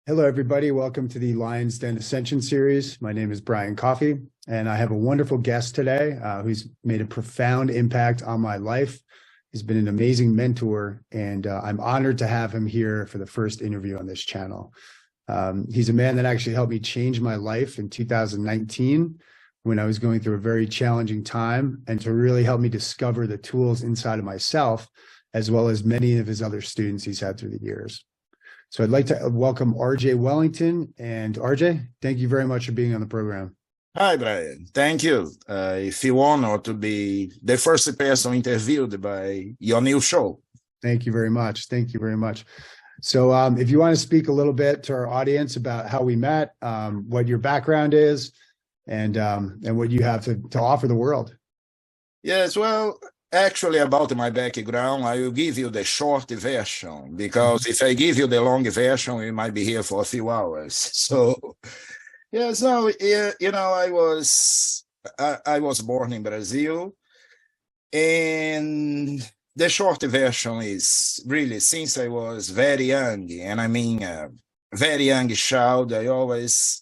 Hello, everybody. Welcome to the Lion's Den Ascension series. My name is Brian Coffey, and I have a wonderful guest today who's made a profound impact on my life. He's been an amazing mentor, and I'm honored to have him here for the first interview on this channel. He's a man that actually helped me change my life in 2019 when I was going through a very challenging time, and to really help me discover the tools inside of myself, as well as many of his other students he's had through the years. So I'd like to welcome RJ Wellington. And RJ, thank you very much for being on the program. Hi, Brian. Thank you. I feel honored to be the first person interviewed by your new show. Thank you very much. Thank you very much. So if you want to speak a little bit to our audience about how we met, what your background is, and what you have to offer the world. Yes, well, actually, about my background, I will give you the short version, because if I give you the long version, we might be here for a few hours. So, I was born in Brazil, and the short version is really, since I was very young, and I mean a very young child, I always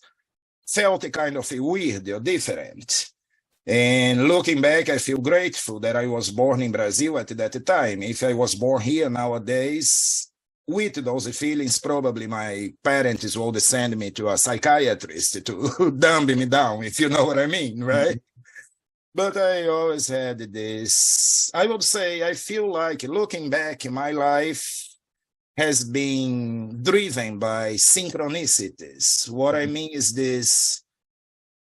felt kind of weird or different. And looking back, I feel grateful that I was born in Brazil at that time. If I was born here nowadays, with those feelings, probably my parents would send me to a psychiatrist to dumb me down, if you know what I mean, right? But I always had this, I would say, I feel like looking back, my life has been driven by synchronicities. What I mean is this: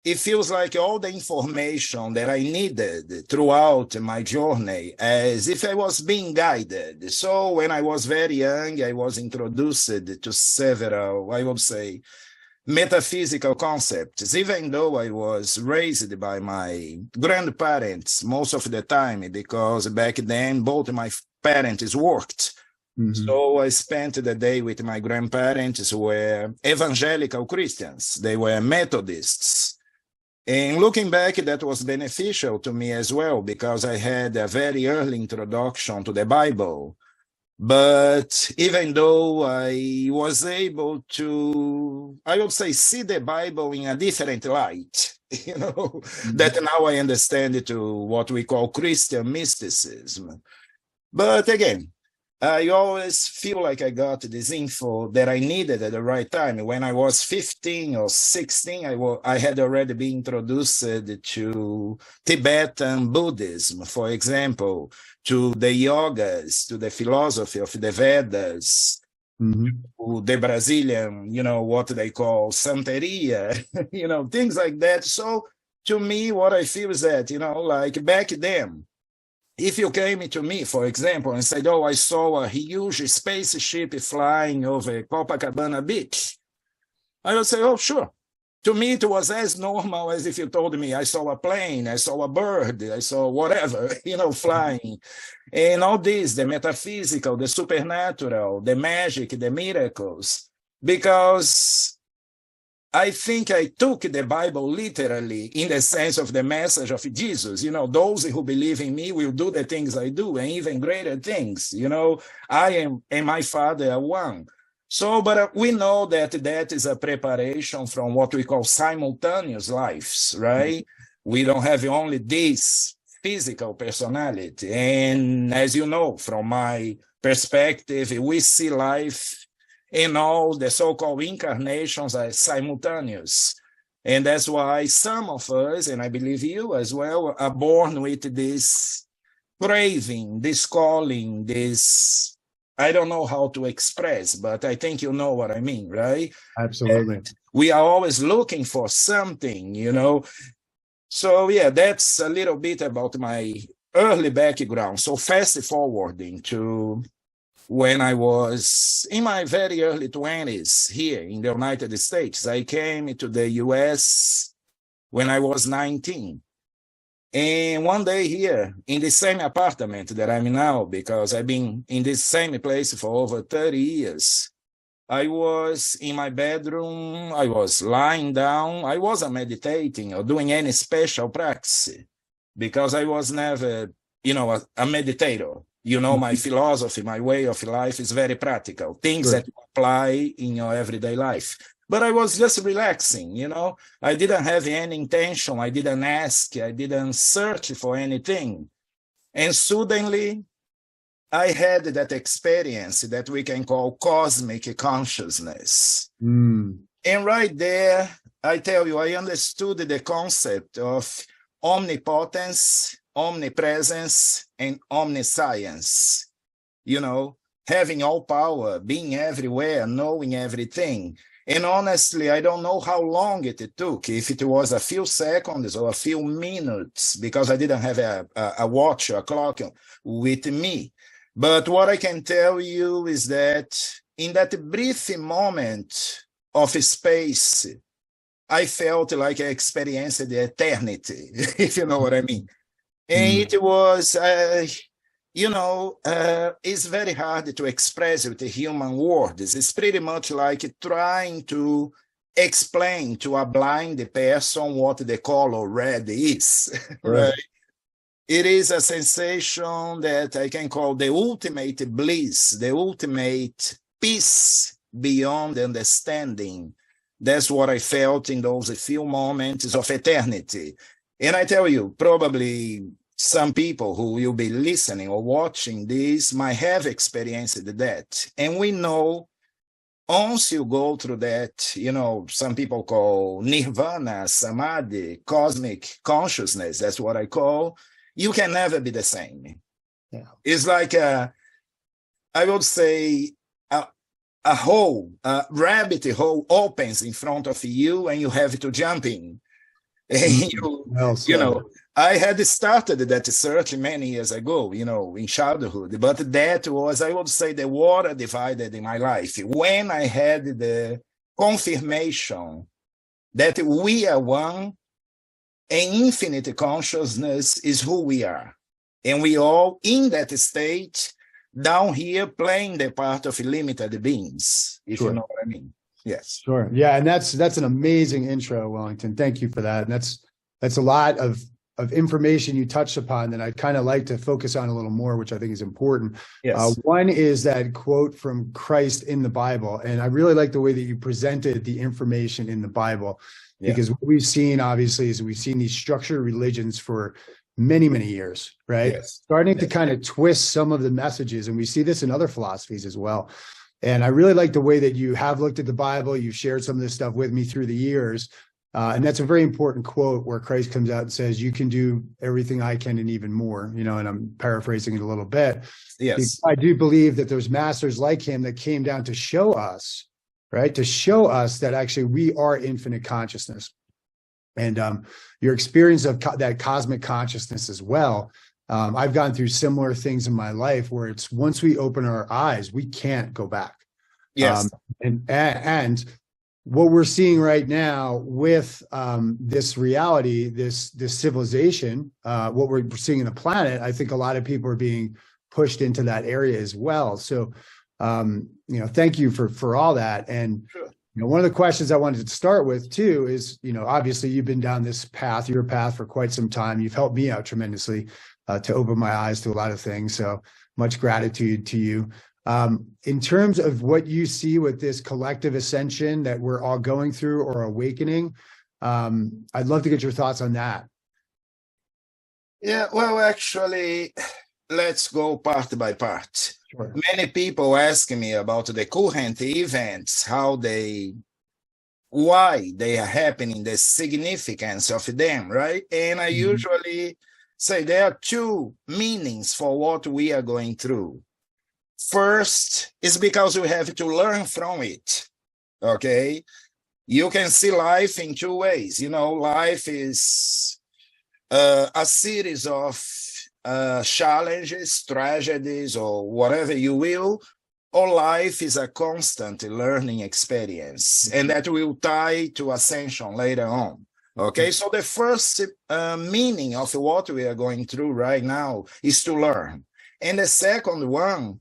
it feels like all the information that I needed throughout my journey, as if I was being guided. So when I was very young, I was introduced to several, I would say, metaphysical concepts, even though I was raised by my grandparents most of the time, because back then both my parents worked. Mm-hmm. So I spent the day with my grandparents, who were evangelical Christians. They were Methodists. And looking back, that was beneficial to me as well, because I had a very early introduction to the Bible. But even though I was able to, I would say, see the Bible in a different light, that now I understand it to what we call Christian mysticism. But again, I always feel like I got this info that I needed at the right time. When I was 15 or 16, I had already been introduced to Tibetan Buddhism, for example, to the yogas, to the philosophy of the Vedas, to the Brazilian, what they call Santeria, things like that. So to me, what I feel is that, like back then, if you came to me, for example, and said, oh, I saw a huge spaceship flying over Copacabana Beach, I would say, oh, sure. To me, it was as normal as if you told me I saw a plane, I saw a bird, I saw whatever, flying. And all this, the metaphysical, the supernatural, the magic, the miracles, because I think I took the Bible literally in the sense of the message of Jesus. Those who believe in me will do the things I do, and even greater things. I am and my Father are one. So, but we know that is a preparation from what we call simultaneous lives, right? We don't have only this physical personality. And as you know, from my perspective, we see life in all the so-called incarnations are simultaneous. And that's why some of us, and I believe you as well, are born with this craving, this calling, this, I don't know how to express, but I think you know what I mean, right? Absolutely. And we are always looking for something, So yeah, that's a little bit about my early background. So fast forwarding to when I was in my very early 20s here in the United States. I came to the US when I was 19. And one day here, in the same apartment that I'm in now, because I've been in this same place for over 30 years, I was in my bedroom, I was lying down, I wasn't meditating or doing any special practice, because I was never, a meditator. My philosophy, my way of life is very practical. Things that apply in your everyday life. But I was just relaxing, you know. I didn't have any intention. I didn't ask. I didn't search for anything. And suddenly, I had that experience that we can call cosmic consciousness. And right there, I tell you, I understood the concept of omnipotence, omnipresence, and omniscience. You know, having all power, being everywhere, knowing everything. And honestly, I don't know how long it took, if it was a few seconds or a few minutes, because I didn't have a watch or a clock with me. But what I can tell you is that in that brief moment of space, I felt like I experienced the eternity, if you know what I mean. And it was, it's very hard to express with the human words. It's pretty much like trying to explain to a blind person what the color red is, right? It is a sensation that I can call the ultimate bliss, the ultimate peace beyond understanding. That's what I felt in those few moments of eternity. And I tell you, probably some people who will be listening or watching this might have experienced that. And we know once you go through that, you know, some people call nirvana, samadhi, cosmic consciousness, that's what I call, you can never be the same. Yeah. It's like, I would say, a hole, a rabbit hole opens in front of you and you have to jump in. And you know, I had started that search many years ago, you know, in childhood, but that was, I would say, the water divided in my life. When I had the confirmation that we are one, and infinite consciousness is who we are. And we all in that state down here playing the part of limited beings, if you know what I mean. Yes. Sure. Yeah. And that's an amazing intro, Wellington. Thank you for that. And that's a lot of information you touched upon that I'd kind of like to focus on a little more, which I think is important. Yes. One is that quote from Christ in the Bible. And I really like the way that you presented the information in the Bible. Because what we've seen, obviously, is we've seen these structured religions for many, many years, right? Yes. Starting to kind of twist some of the messages. And we see this in other philosophies as well. And I really like the way that you have looked at the Bible. You've shared some of this stuff with me through the years. And that's a very important quote where Christ comes out and says, you can do everything I can and even more, you know, and I'm paraphrasing it a little bit. Yes. Because I do believe that there's masters like him that came down to show us, right? To show us that actually we are infinite consciousness. And your experience of that cosmic consciousness as well. I've gone through similar things in my life where it's once we open our eyes, we can't go back. Yes. And what we're seeing right now with this reality, this civilization, what we're seeing in the planet, I think a lot of people are being pushed into that area as well. So, thank you for all that. And one of the questions I wanted to start with too is, obviously you've been down this path, your path for quite some time. You've helped me out tremendously to open my eyes to a lot of things. So much gratitude to you. In terms of what you see with this collective ascension that we're all going through or awakening, I'd love to get your thoughts on that. Yeah, well, actually, let's go part by part. Sure. Many people ask me about the current events, why they are happening, the significance of them, right? And I usually say there are two meanings for what we are going through. First is because we have to learn from it, okay? You can see life in two ways. Life is a series of challenges, tragedies, or whatever you will, or life is a constant learning experience, and that will tie to ascension later on. Okay, so the first meaning of what we are going through right now is to learn. And the second one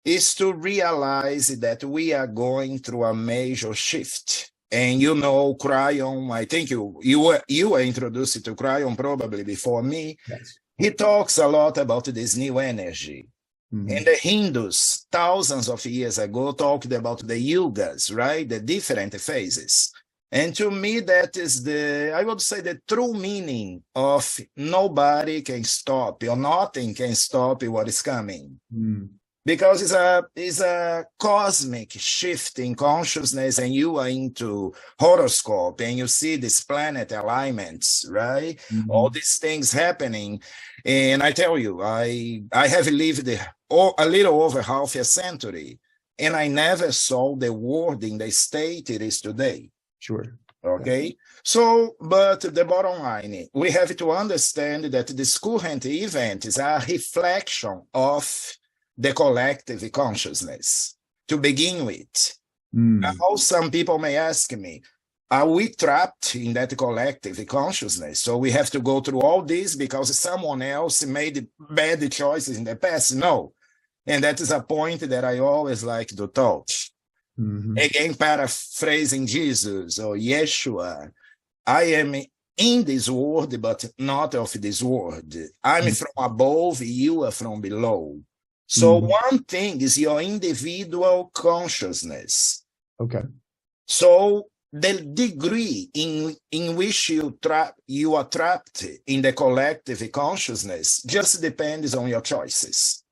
is to realize that we are going through a major shift. And Cryon, I think you were introduced to Cryon probably before me. Yes. He talks a lot about this new energy. And the Hindus, thousands of years ago, talked about the yugas, right? The different phases. And to me, that is I would say, the true meaning of nobody can stop or nothing can stop what is coming. Because it's a cosmic shift in consciousness, and you are into horoscope and you see these planet alignments, right? All these things happening. And I tell you, I have lived a little over half a century, and I never saw the world in the state it is today. Sure. Okay. Yeah. So, but the bottom line, we have to understand that this current event is a reflection of the collective consciousness to begin with. Now, some people may ask me, are we trapped in that collective consciousness? So we have to go through all this because someone else made bad choices in the past? No. And that is a point that I always like to touch. Again, paraphrasing Jesus or Yeshua, I am in this world, but not of this world. I'm from above, you are from below. So one thing is your individual consciousness. Okay. So the degree in which you are trapped in the collective consciousness just depends on your choices.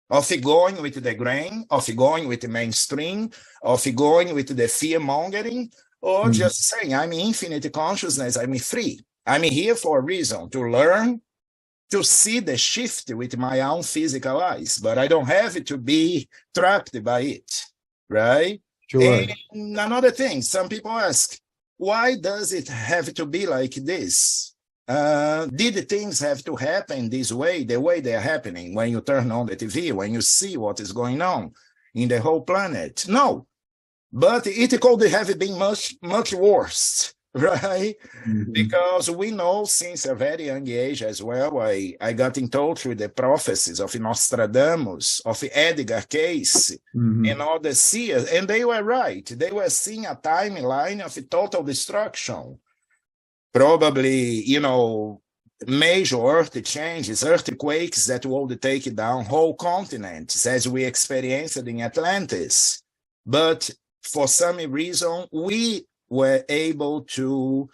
Of going with the grain, of going with the mainstream, of going with the fear-mongering, or just saying, I'm infinite consciousness, I'm free. I'm here for a reason, to learn, to see the shift with my own physical eyes, but I don't have to be trapped by it, right? Sure. And another thing, some people ask, why does it have to be like this? Did things have to happen this way, the way they are happening when you turn on the TV, when you see what is going on in the whole planet? No, but it could have been much, much worse. Right? Because we know since a very young age as well, I got in touch with the prophecies of Nostradamus, of Edgar Cayce, and all the seers, and they were right. They were seeing a timeline of total destruction. Probably, major earth changes, earthquakes that would take down whole continents, as we experienced in Atlantis. But for some reason, we were able to,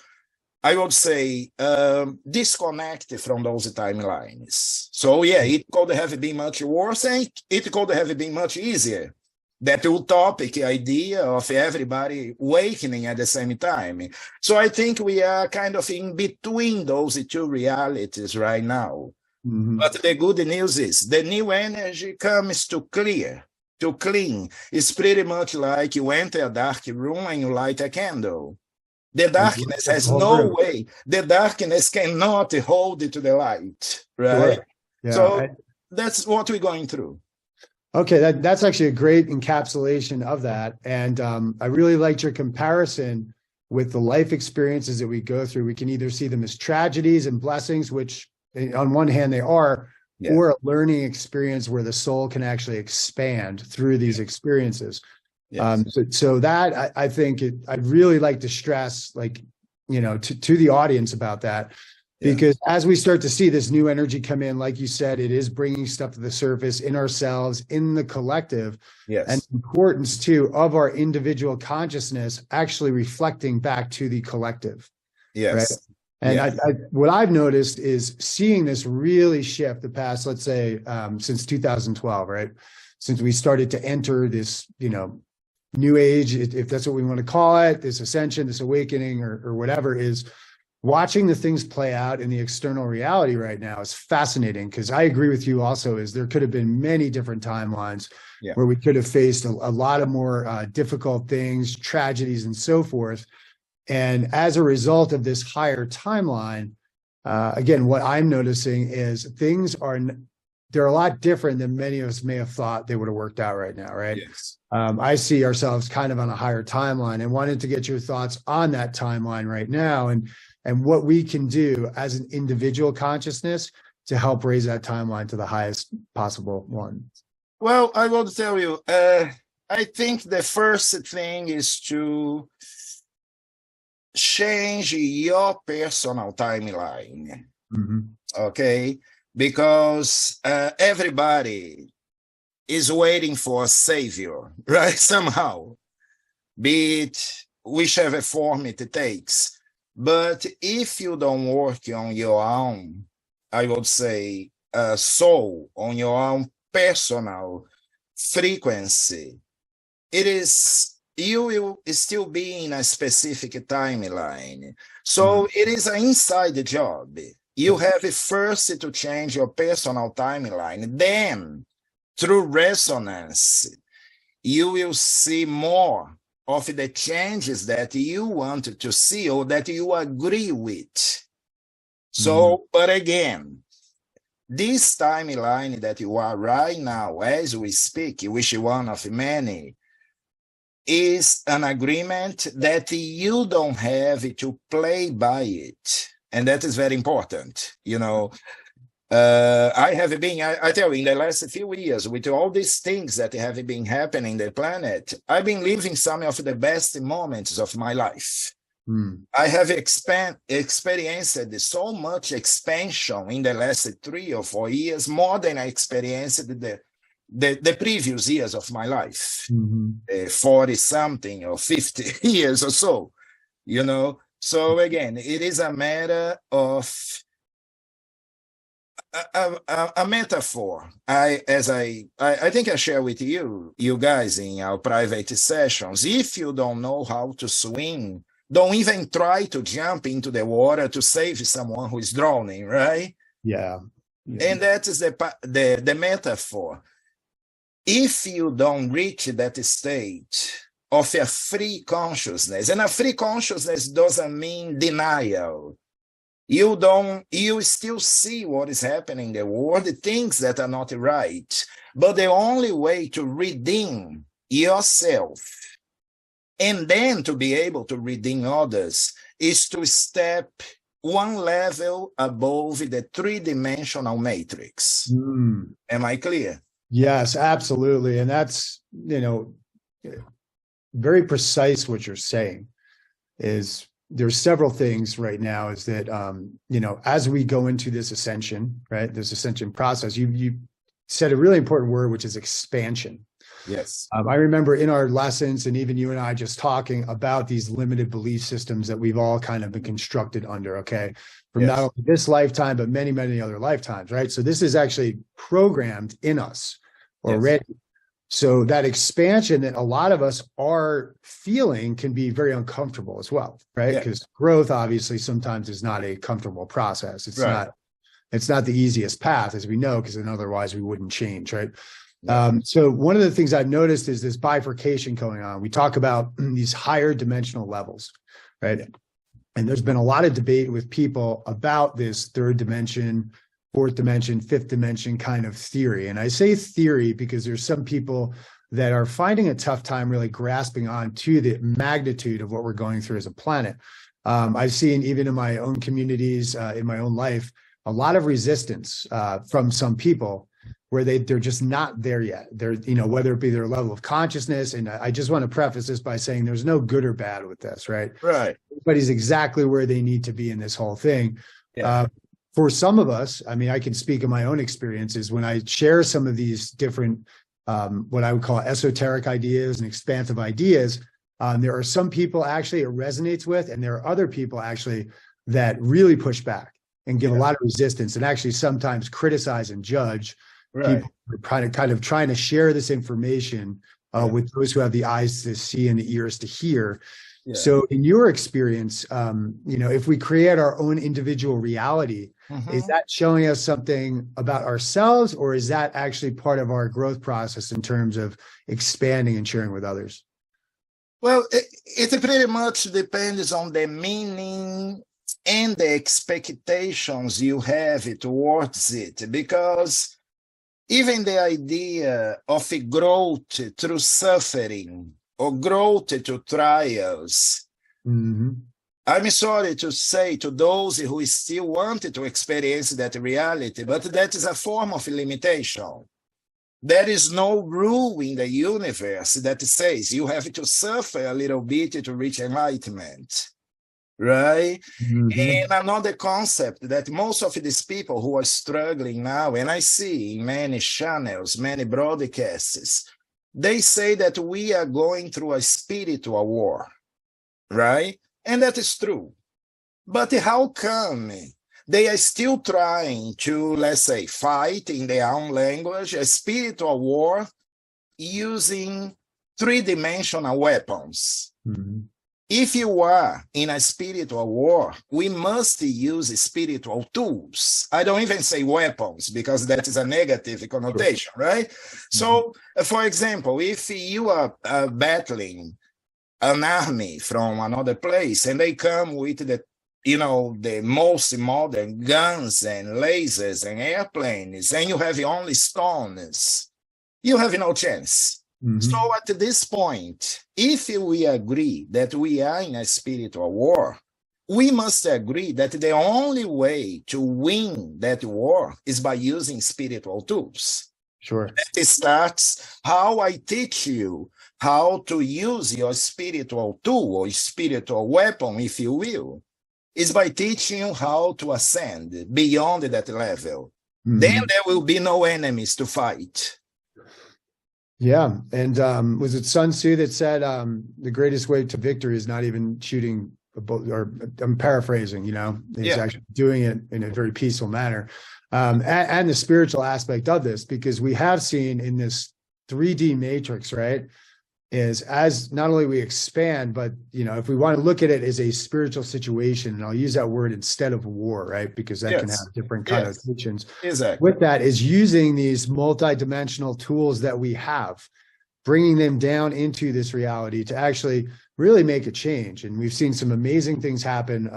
I would say, disconnect from those timelines. So yeah, it could have been much worse, and it could have been much easier. That utopic idea of everybody awakening at the same time. So I think we are kind of in between those two realities right now. But the good news is the new energy comes to clear, to clean. It's pretty much like you enter a dark room and you light a candle. The darkness has no way. The darkness cannot hold it to the light, right? Sure. Yeah, so that's what we're going through. Okay, that's actually a great encapsulation of that. And I really liked your comparison with the life experiences that we go through. We can either see them as tragedies and blessings, which on one hand they are, or a learning experience where the soul can actually expand through these experiences. So that I think I'd really like to stress, to the audience about that. Because as we start to see this new energy come in, like you said, it is bringing stuff to the surface in ourselves, in the collective, and the importance too of our individual consciousness actually reflecting back to the collective. Right? And what I've noticed is seeing this really shift the past, let's say, since 2012, right? Since we started to enter this, new age, if that's what we want to call it, this ascension, this awakening, or whatever, is watching the things play out in the external reality right now is fascinating, because I agree with you also, is there could have been many different timelines where we could have faced a lot of more difficult things, tragedies, and so forth. And as a result of this higher timeline, again, what I'm noticing is they're a lot different than many of us may have thought they would have worked out right now, right? I see ourselves kind of on a higher timeline, and wanted to get your thoughts on that timeline right now, and what we can do as an individual consciousness to help raise that timeline to the highest possible one. Well, I will tell you, I think the first thing is to change your personal timeline, okay? Because everybody is waiting for a savior, right? Somehow, be it whichever form it takes. But if you don't work on your own, I would say, soul, on your own personal frequency, you will still be in a specific timeline. So it is an inside job. You have first to change your personal timeline. Then, through resonance, you will see more of the changes that you want to see or that you agree with. So, but again, this timeline that you are right now, as we speak, which is one of many, is an agreement that you don't have to play by it. And that is very important. You know, I tell you, in the last few years, with all these things that have been happening on the planet, I've been living some of the best moments of my life. I have experienced so much expansion in the last 3 or 4 years, more than I experienced the previous years of my life, 40 something or 50 years or so, you know. So again, it is a matter of a metaphor. I think I share with you guys in our private sessions. If you don't know how to swim, don't even try to jump into the water to save someone who is drowning, right? Yeah. And that is the metaphor. If you don't reach that state of a free consciousness, and a free consciousness doesn't mean denial. You still see what is happening in the world, the things that are not right. But the only way to redeem yourself and then to be able to redeem others is to step one level above the three-dimensional matrix. Am I clear? Yes, absolutely. And that's, very precise what you're saying. Is there's several things right now is that, as we go into this ascension, right, this ascension process, you said a really important word, which is expansion. Yes. I remember in our lessons, and even you and I just talking about these limited belief systems that we've all kind of been constructed under, okay, from not only this lifetime, but many, many other lifetimes, right? So this is actually programmed in us already. Yes. So that expansion that a lot of us are feeling can be very uncomfortable as well, right? Because growth obviously sometimes is not a comfortable process. It's not the easiest path, as we know, because then otherwise we wouldn't change, right? So one of the things I've noticed is this bifurcation going on. We talk about these higher dimensional levels, right? And there's been a lot of debate with people about this third dimension, fourth dimension, fifth dimension kind of theory. And I say theory because there's some people that are finding a tough time really grasping on to the magnitude of what we're going through as a planet. I've seen even in my own communities, in my own life, a lot of resistance from some people where they're just not there yet. They're, whether it be their level of consciousness. And I just want to preface this by saying there's no good or bad with this, right? Right. Everybody's exactly where they need to be in this whole thing. Yeah. For some of us, I mean, I can speak of my own experiences when I share some of these different, what I would call esoteric ideas and expansive ideas. There are some people actually it resonates with, and there are other people actually that really push back and give a lot of resistance and actually sometimes criticize and judge people who are kind of trying to share this information with those who have the eyes to see and the ears to hear. Yeah. So in your experience, if we create our own individual reality, is that showing us something about ourselves, or is that actually part of our growth process in terms of expanding and sharing with others? Well, it pretty much depends on the meaning and the expectations you have towards it, because even the idea of a growth through suffering or growth to trials, I'm sorry to say to those who still want to experience that reality, but that is a form of limitation. There is no rule in the universe that says you have to suffer a little bit to reach enlightenment, right? Mhm. And another concept that most of these people who are struggling now, and I see in many channels, many broadcasts, they say that we are going through a spiritual war, right? And that is true. But how come they are still trying to, let's say, fight in their own language, a spiritual war using three-dimensional weapons? Mhm. If you are in a spiritual war, we must use spiritual tools. I don't even say weapons because that is a negative connotation, right? So, for example, if you are battling an army from another place and they come with the most modern guns and lasers and airplanes, and you have only stones, you have no chance. So at this point, if we agree that we are in a spiritual war, we must agree that the only way to win that war is by using spiritual tools. Sure. That starts how I teach you how to use your spiritual tool or spiritual weapon, if you will, is by teaching you how to ascend beyond that level. Then there will be no enemies to fight. Yeah. And was it Sun Tzu that said the greatest way to victory is not even shooting a bolt, or I'm paraphrasing, he's actually doing it in a very peaceful manner. And the spiritual aspect of this, because we have seen in this 3D matrix, right, is as not only we expand, but, if we want to look at it as a spiritual situation, and I'll use that word instead of war, right, because that can have different connotations. Exactly. With that is using these multidimensional tools that we have, bringing them down into this reality to actually really make a change. And we've seen some amazing things happen,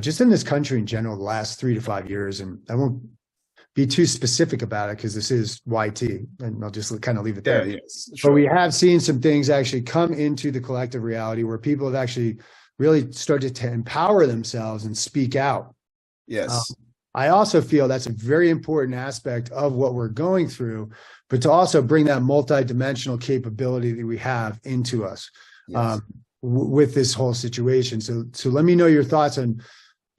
just in this country in general, the last 3 to 5 years. And I won't be too specific about it because this is YT, and I'll just kind of leave it there. Sure. But we have seen some things actually come into the collective reality where people have actually really started to empower themselves and speak out. Yes. I also feel that's a very important aspect of what we're going through, but to also bring that multidimensional capability that we have into us with this whole situation. So let me know your thoughts on,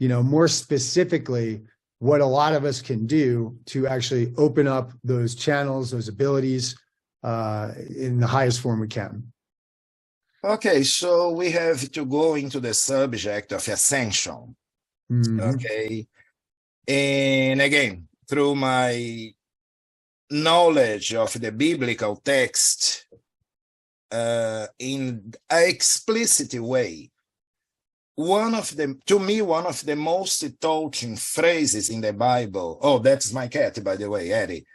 more specifically, what a lot of us can do to actually open up those channels, those abilities in the highest form we can. Okay, so we have to go into the subject of ascension. Okay. And again, through my knowledge of the biblical text in an explicit way, one of the most touching phrases in the Bible. Oh, that's my cat, by the way, Eddie,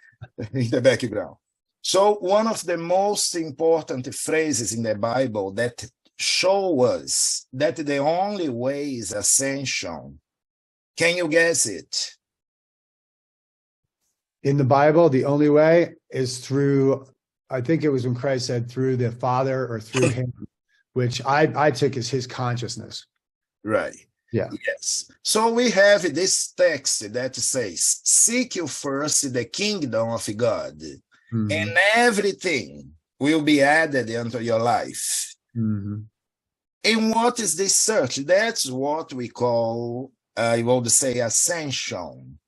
in the background. So one of the most important phrases in the Bible that show us that the only way is ascension. Can you guess it? In the Bible, the only way is through, I think it was when Christ said through the Father or through him, which I took as his consciousness. Right. Yeah. Yes. So we have this text that says, seek you first the kingdom of God, and everything will be added unto your life. And what is this search? That's what we call, I would say, ascension.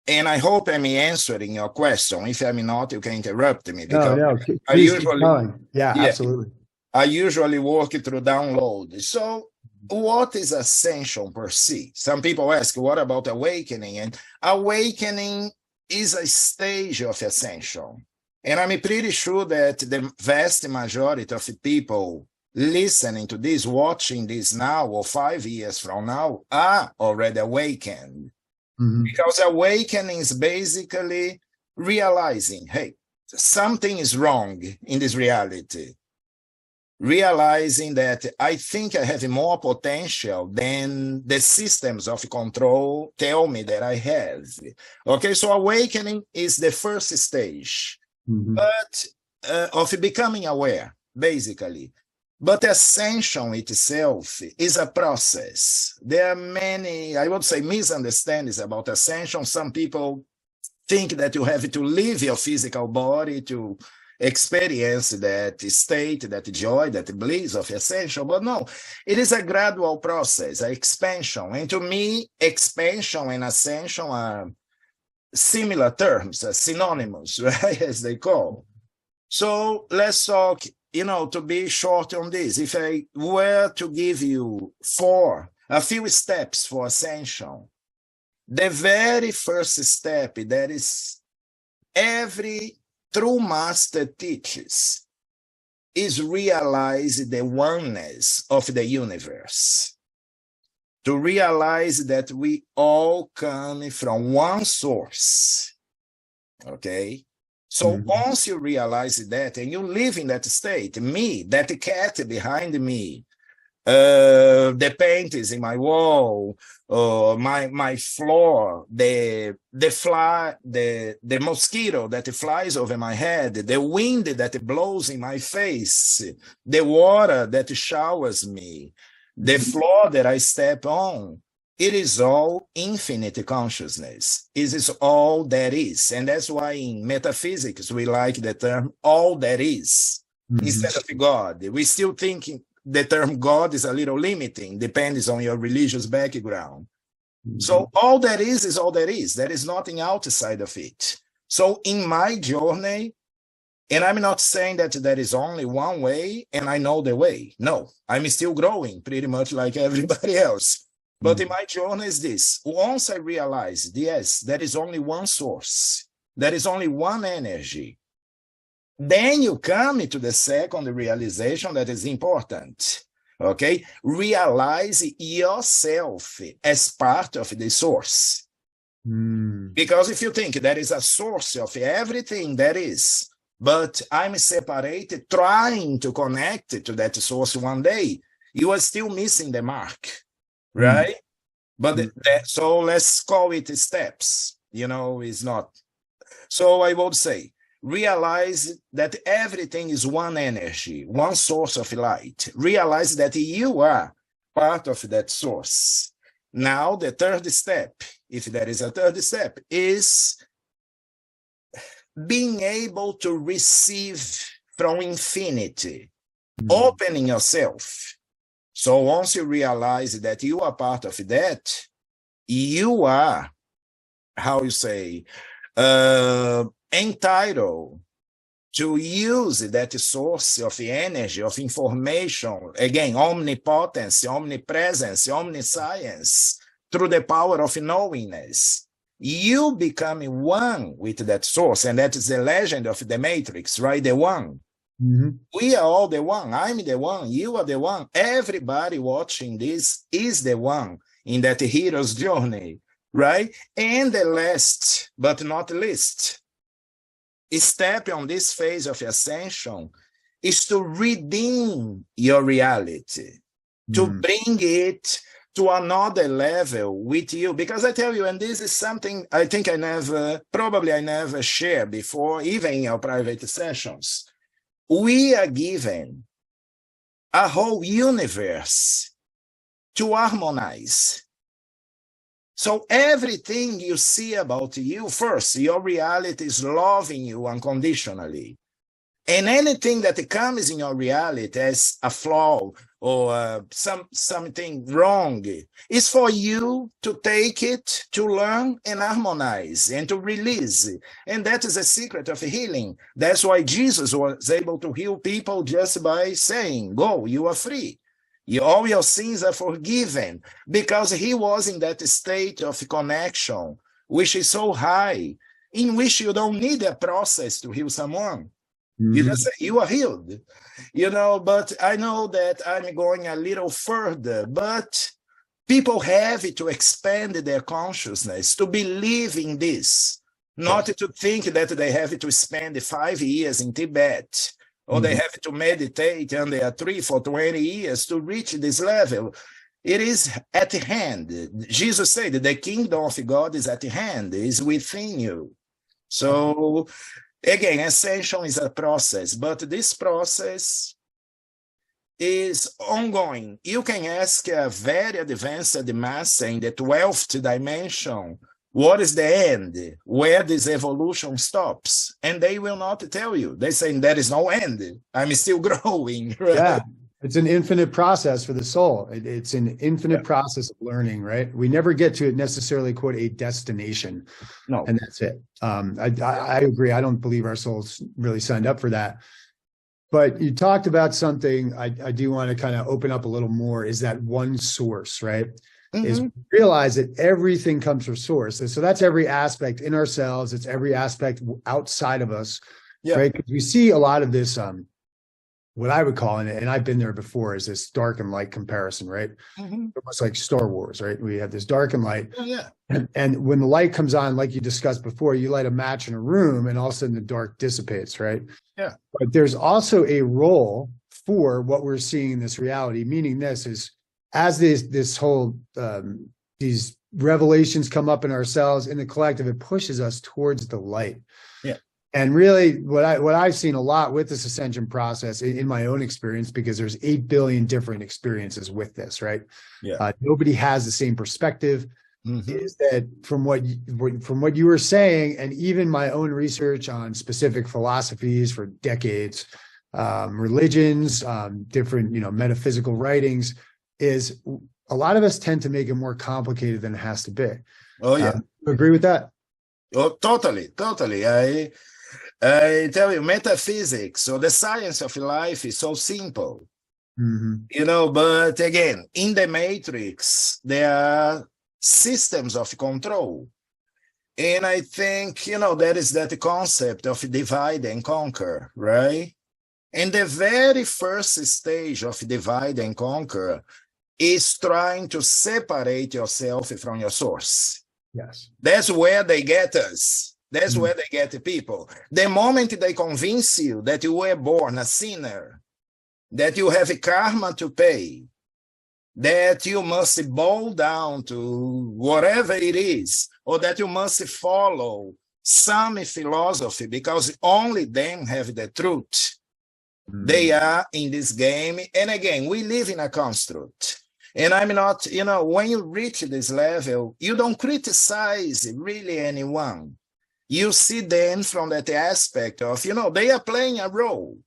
And I hope I'm answering your question. If I'm not, you can interrupt me. No, please keep going. Yeah, absolutely. I usually work through download. So what is ascension per se? Some people ask, what about awakening? And awakening is a stage of ascension. And I'm pretty sure that the vast majority of people listening to this, watching this now, or 5 years from now, are already awakened. Because awakening is basically realizing, hey, something is wrong in this reality. Realizing that I think I have more potential than the systems of control tell me that I have. Okay, so awakening is the first stage, but of becoming aware, basically. But ascension itself is a process. There are many, I would say, misunderstandings about ascension. Some people think that you have to leave your physical body to experience that state, that joy, that bliss of ascension. But no, it is a gradual process, an expansion. And to me, expansion and ascension are similar terms, synonymous, right, as they call. So let's talk, to be short on this. If I were to give you a few steps for ascension, the very first step that is every true master teaches is realize the oneness of the universe. To realize that we all come from one source. Okay? So once you realize that and you live in that state, me, that cat behind me, the paintings in my wall, my floor, the fly, the mosquito that flies over my head, the wind that blows in my face, the water that showers me, the floor that I step on, it is all infinite consciousness. It is all that is. And that's why in metaphysics, we like the term all that is instead of God. We still think the term God is a little limiting, depends on your religious background. So all that is all that is. There is nothing outside of it. So in my journey, and I'm not saying that there is only one way and I know the way. No, I'm still growing pretty much like everybody else. But in my journey is this. Once I realized, yes, there is only one source. There is only one energy. Then you come to the second realization that is important. Okay? Realize yourself as part of the source. Because if you think there is a source of everything that is, but I'm separated, trying to connect to that source one day, you are still missing the mark. Right? But so let's call it steps, is not. So I would say, realize that everything is one energy, one source of light. Realize that you are part of that source. Now, the third step, if there is a third step, is being able to receive from infinity, opening yourself. So once you realize that you are part of that, you are, entitled to use that source of energy, of information, again, omnipotence, omnipresence, omniscience, through the power of knowingness. You become one with that source, and that is the legend of the Matrix, right? The one. We are all the one. I'm the one. You are the one. Everybody watching this is the one in that hero's journey, right? And the last, but not least, step on this phase of ascension is to redeem your reality, to bring it to another level with you. Because I tell you, and this is something I think I never shared before, even in our private sessions. We are given a whole universe to harmonize. So everything you see about you, first, your reality is loving you unconditionally. And anything that comes in your reality as a flaw or something wrong is for you to take it, to learn and harmonize and to release. And that is a secret of healing. That's why Jesus was able to heal people just by saying, go, you are free. All your sins are forgiven, because he was in that state of connection, which is so high, in which you don't need a process to heal someone. You just say, you are healed, but I know that I'm going a little further, but people have to expand their consciousness, to believe in this, not to think that they have to spend 5 years in Tibet, or they have to meditate under a tree for 20 years to reach this level. It is at hand. Jesus said the kingdom of God is at hand, is within you. So again, ascension is a process, but this process is ongoing. You can ask a very advanced master in the 12th dimension What is the end? Where this evolution stops? And they will not tell you. They say there is no end. I'm still growing. Right? Yeah. It's an infinite process for the soul. It's an infinite process of learning, right? We never get to necessarily, quote, a destination. No. And that's it. I agree. I don't believe our souls really signed up for that. But you talked about something I do want to kind of open up a little more, is that one source, right? Is realize that everything comes from source. And so that's every aspect in ourselves. It's every aspect outside of us, right? Because we see a lot of this, what I would call, and I've been there before, is this dark and light comparison, right? Almost like Star Wars, right? We have this dark and light. And when the light comes on, like you discussed before, you light a match in a room and all of a sudden the dark dissipates, right? But there's also a role for what we're seeing in this reality, meaning this is, as this whole, these revelations come up in ourselves, in the collective, it pushes us towards the light. And really, what I've seen a lot with this ascension process in my own experience, because there's 8 billion different experiences with this, right? Nobody has the same perspective. Is that from what you were saying, and even my own research on specific philosophies for decades, religions, different metaphysical writings, is a lot of us tend to make it more complicated than it has to be. Agree with that? Oh, totally. I tell you, metaphysics, or the science of life, is so simple, but again, in the matrix, there are systems of control. And I think, there is that concept of divide and conquer, right? And the very first stage of divide and conquer is trying to separate yourself from your source. That's where they get us. That's where they get the people. The moment they convince you that you were born a sinner, that you have a karma to pay, that you must bow down to whatever it is, or that you must follow some philosophy because only them have the truth, they are in this game. And again, we live in a construct. And I'm not, when you reach this level, you don't criticize really anyone. You see them from that aspect of, they are playing a role.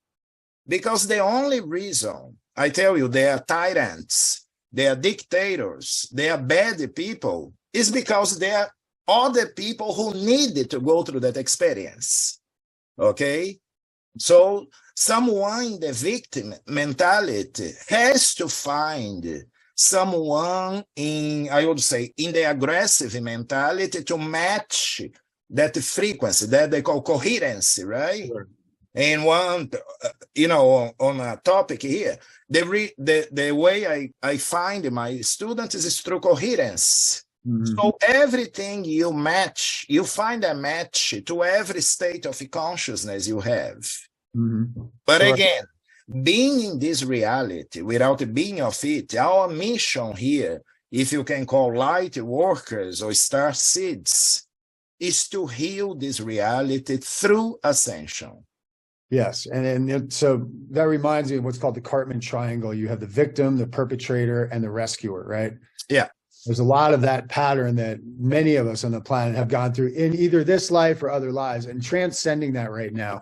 Because the only reason, I tell you, they are tyrants, they are dictators, they are bad people, is because they are other people who needed to go through that experience. Okay? So someone in the victim mentality has to find someone in, I would say, in the aggressive mentality to match that frequency that they call coherency, right? And one, on a topic here, the way I find my students is through coherence. So everything you match, you find a match to every state of consciousness you have. But again, being in this reality without being of it, our mission here, if you can call light workers or star seeds, is to heal this reality through ascension. Yes. And so that reminds me of what's called the Cartman triangle. You have the victim, the perpetrator, and the rescuer, right? There's a lot of that pattern that many of us on the planet have gone through in either this life or other lives, and transcending that right now.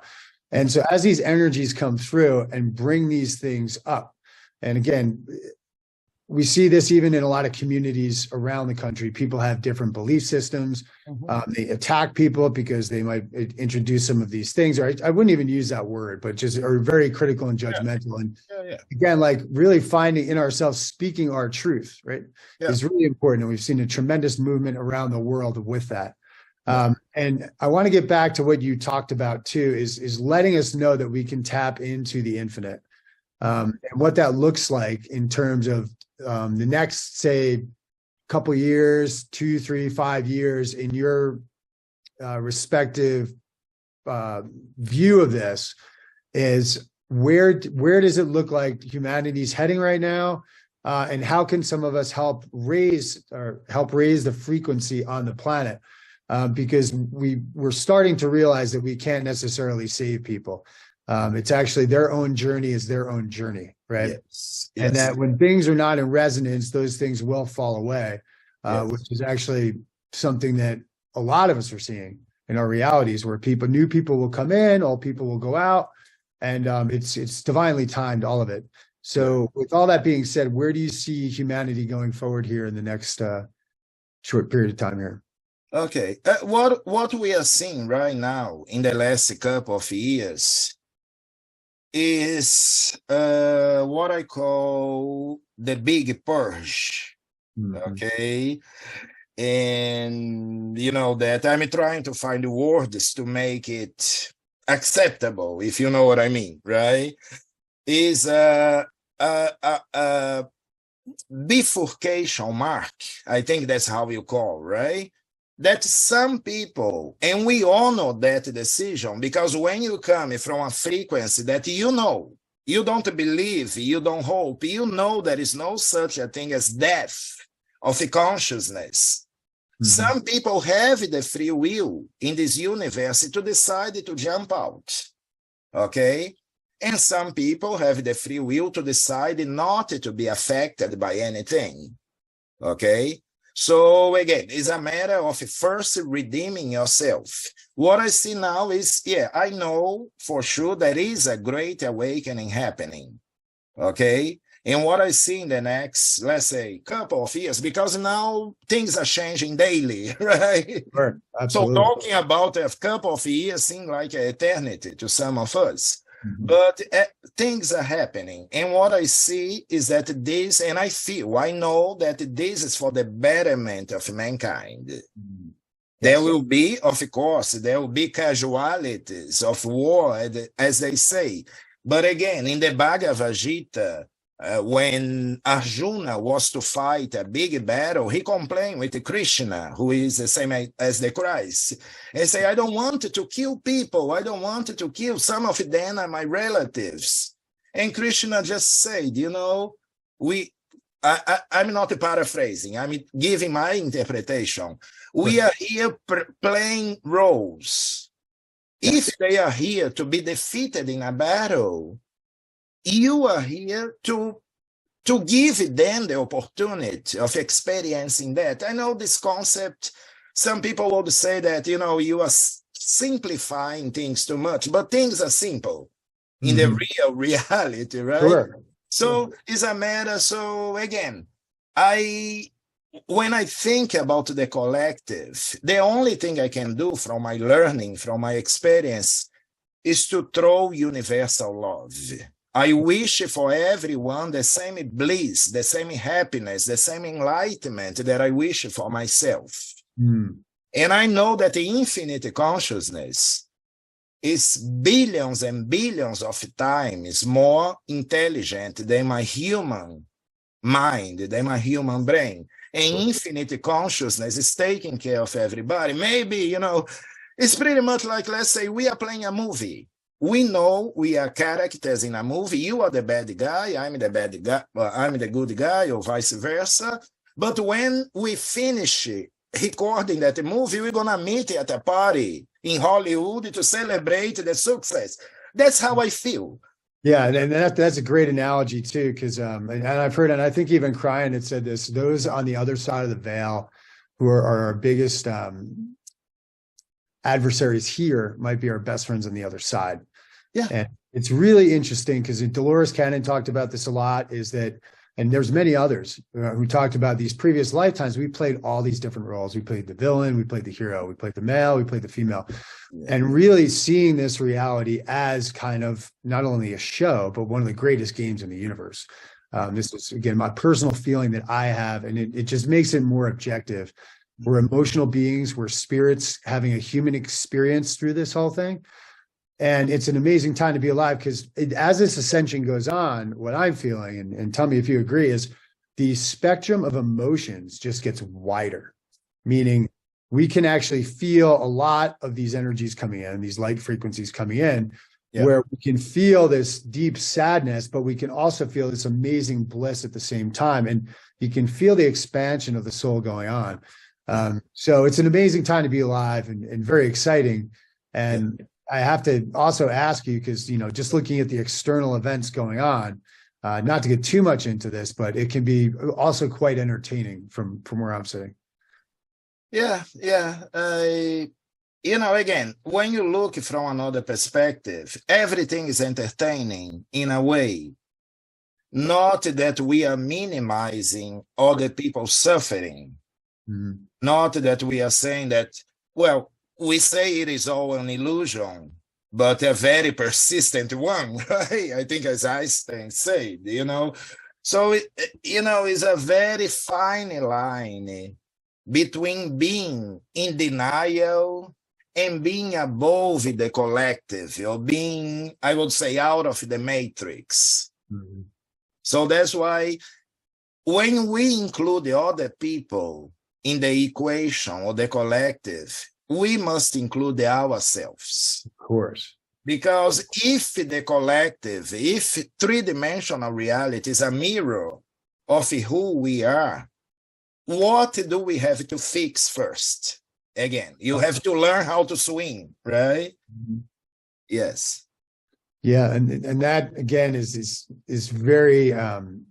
And so as these energies come through and bring these things up, and again, we see this even in a lot of communities around the country. People have different belief systems. They attack people because they might introduce some of these things, or I wouldn't even use that word, but just are very critical and judgmental. And again, like really finding in ourselves, speaking our truth, right, is really important. And we've seen a tremendous movement around the world with that. And I want to get back to what you talked about too, is letting us know that we can tap into the infinite, and what that looks like in terms of the next, say, couple years, 2, 3, 5 years in your respective view of this, is where does it look like humanity's heading right now, and how can some of us help raise the frequency on the planet, because we're starting to realize that we can't necessarily save people. It's actually their own journey is their own journey, right? And that when things are not in resonance, those things will fall away, which is actually something that a lot of us are seeing in our realities, where new people will come in, old people will go out, and it's divinely timed, all of it. So with all that being said, where do you see humanity going forward here in the next short period of time here? Okay, what we are seeing right now in the last couple of years is what I call the big purge. Okay, and you know that I'm trying to find words to make it acceptable, if you know what I mean, right? Is a bifurcation mark, I think that's how you call, right? That some people, and we all know that decision, because when you come from a frequency that you know, you don't believe, you don't hope, you know there is no such a thing as death of consciousness. Some people have the free will in this universe to decide to jump out, okay? And some people have the free will to decide not to be affected by anything, okay? So again, it's a matter of first redeeming yourself. What I see now is, yeah, I know for sure there is a great awakening happening, okay? And what I see in the next, let's say, couple of years, because now things are changing daily, right? Sure, absolutely. So talking about a couple of years seems like an eternity to some of us. But things are happening. And what I see is that this, and I know that this is for the betterment of mankind. There will be, of course, there will be casualties of war, as they say. But again, in the Bhagavad Gita, when Arjuna was to fight a big battle, he complained with Krishna, who is the same as the Christ, and say, I don't want to kill people. I don't want to kill. Some of them are my relatives. And Krishna just said, you know, I'm not paraphrasing. I'm giving my interpretation. We are here playing roles. If they are here to be defeated in a battle, you are here to give them the opportunity of experiencing that. I know this concept, some people would say that, you know, you are simplifying things too much, but things are simple in the real reality, right? Sure. So it's a matter, so again, when I think about the collective, the only thing I can do from my learning, from my experience, is to throw universal love. I wish for everyone the same bliss, the same happiness, the same enlightenment that I wish for myself. And I know that the infinite consciousness is billions and billions of times more intelligent than my human mind, than my human brain. And infinite consciousness is taking care of everybody. Maybe, you know, it's pretty much like, let's say we are playing a movie. We know we are characters in a movie. You are the bad guy, I'm the bad guy, I'm the good guy, or vice versa. But when we finish recording that movie, we're gonna meet at a party in Hollywood to celebrate the success. That's how I feel. Yeah, and that's a great analogy too, because and I've heard, and I think even Cryan had said this, those on the other side of the veil who are our biggest adversaries here might be our best friends on the other side. Yeah. And it's really interesting because Dolores Cannon talked about this a lot, is that, and there's many others who talked about these previous lifetimes. We played all these different roles. We played the villain, we played the hero, we played the male, we played the female, and really seeing this reality as kind of not only a show, but one of the greatest games in the universe. This is, again, my personal feeling that I have, and it just makes it more objective. We're emotional beings, we're spirits having a human experience through this whole thing. And it's an amazing time to be alive, because as this ascension goes on, what I'm feeling, and tell me if you agree, is the spectrum of emotions just gets wider, meaning we can actually feel a lot of these energies coming in, these light frequencies coming in, where we can feel this deep sadness, but we can also feel this amazing bliss at the same time. And you can feel the expansion of the soul going on. So it's an amazing time to be alive, and very exciting. And I have to also ask you, because, you know, just looking at the external events going on, not to get too much into this, but it can be also quite entertaining from where I'm sitting. Yeah, yeah. Again, when you look from another perspective, everything is entertaining in a way. Not that we are minimizing other people's suffering. Mhm. Not that we are saying that, well, we say it is all an illusion, but a very persistent one, right? I think as Einstein said, So, it's a very fine line between being in denial and being above the collective, or being, I would say, out of the matrix. Mhm. So that's why when we include the other people in the equation or the collective, we must include ourselves. Of course. Because if the collective, if three-dimensional reality is a mirror of who we are, what do we have to fix first? Again, you have to learn how to swim, right? Mhm. Yes. Yeah, and that again is very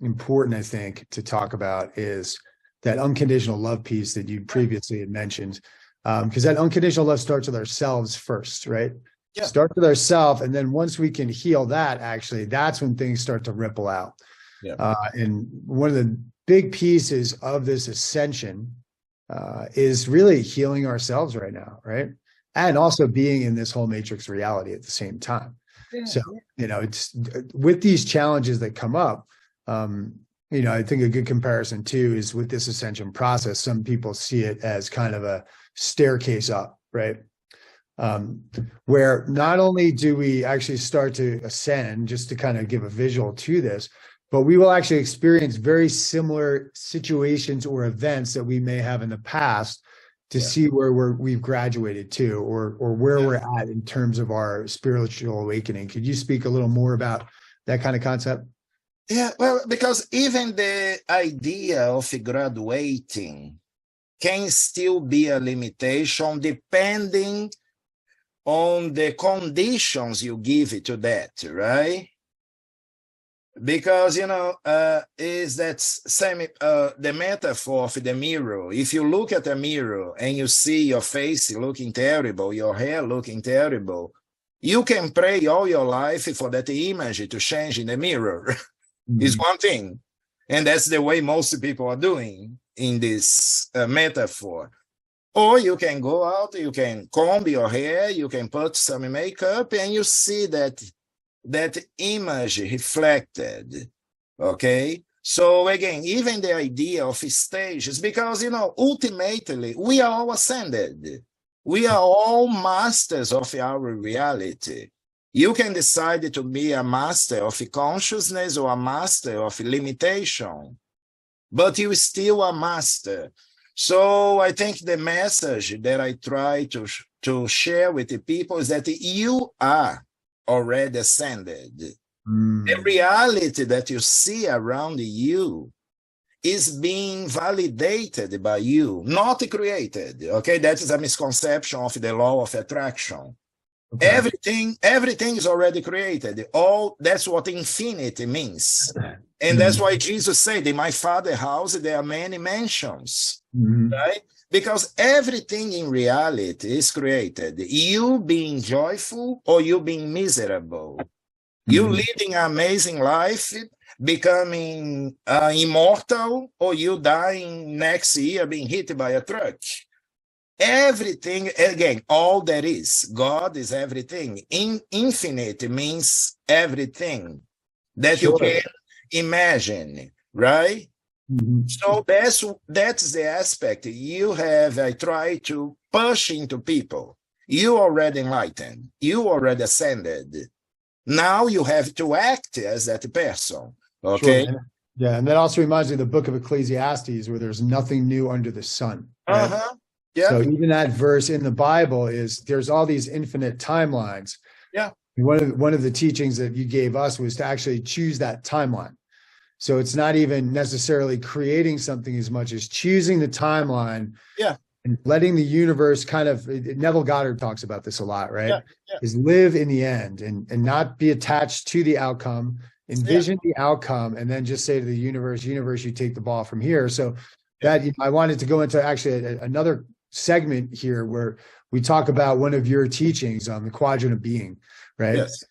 important, I think, to talk about, is that unconditional love piece that you previously had mentioned, because that unconditional love starts with ourselves first, right? Yeah. Start with ourselves, and then once we can heal that, actually, that's when things start to ripple out. Yeah. And one of the big pieces of this ascension is really healing ourselves right now, right? And also being in this whole matrix reality at the same time. So, it's with these challenges that come up, I think a good comparison too is with this ascension process. Some people see it as kind of a staircase up, right? Where not only do we actually start to ascend, just to kind of give a visual to this, but we will actually experience very similar situations or events that we may have in the past to see where we've graduated to, or where we're at in terms of our spiritual awakening. Could you speak a little more about that kind of concept? Yeah, well, because even the idea of graduating can still be a limitation depending on the conditions you give it to that, right? Because, is that same, the metaphor of the mirror. If you look at a mirror and you see your face looking terrible, your hair looking terrible, you can pray all your life for that image to change in the mirror. Is one thing. And that's the way most people are doing in this metaphor. Or you can go out, you can comb your hair, you can put some makeup, and you see that image reflected, okay? So again, even the idea of stages, because, ultimately, we are all ascended. We are all masters of our reality. You can decide to be a master of consciousness or a master of limitation, but you still a master. So I think the message that I try to share with the people is that you are already ascended. The reality that you see around you is being validated by you, not created. Okay, that is a misconception of the law of attraction. Okay. Everything is already created. That's what infinity means. And that's why Jesus said, in my Father's house, there are many mansions, right? Because everything in reality is created. You being joyful or you being miserable. You living an amazing life, becoming immortal, or you dying next year being hit by a truck. Everything, again, all there is. God is everything. Infinite means everything that you can imagine, right? So that's the aspect you have. I try to push into people. You already enlightened. You already ascended. Now you have to act as that person. Okay. Sure. Yeah, and that also reminds me of the book of Ecclesiastes, where there's nothing new under the sun. Right? Yeah. So even that verse in the Bible there's all these infinite timelines. Yeah. One of the teachings that you gave us was to actually choose that timeline. So it's not even necessarily creating something as much as choosing the timeline. Yeah. And letting the universe kind of, Neville Goddard talks about this a lot, right? Yeah. Is live in the end and not be attached to the outcome, envision the outcome, and then just say to the universe, you take the ball from here. So that I wanted to go into actually another segment here where we talk about one of your teachings on the quadrant of being, right? Yes.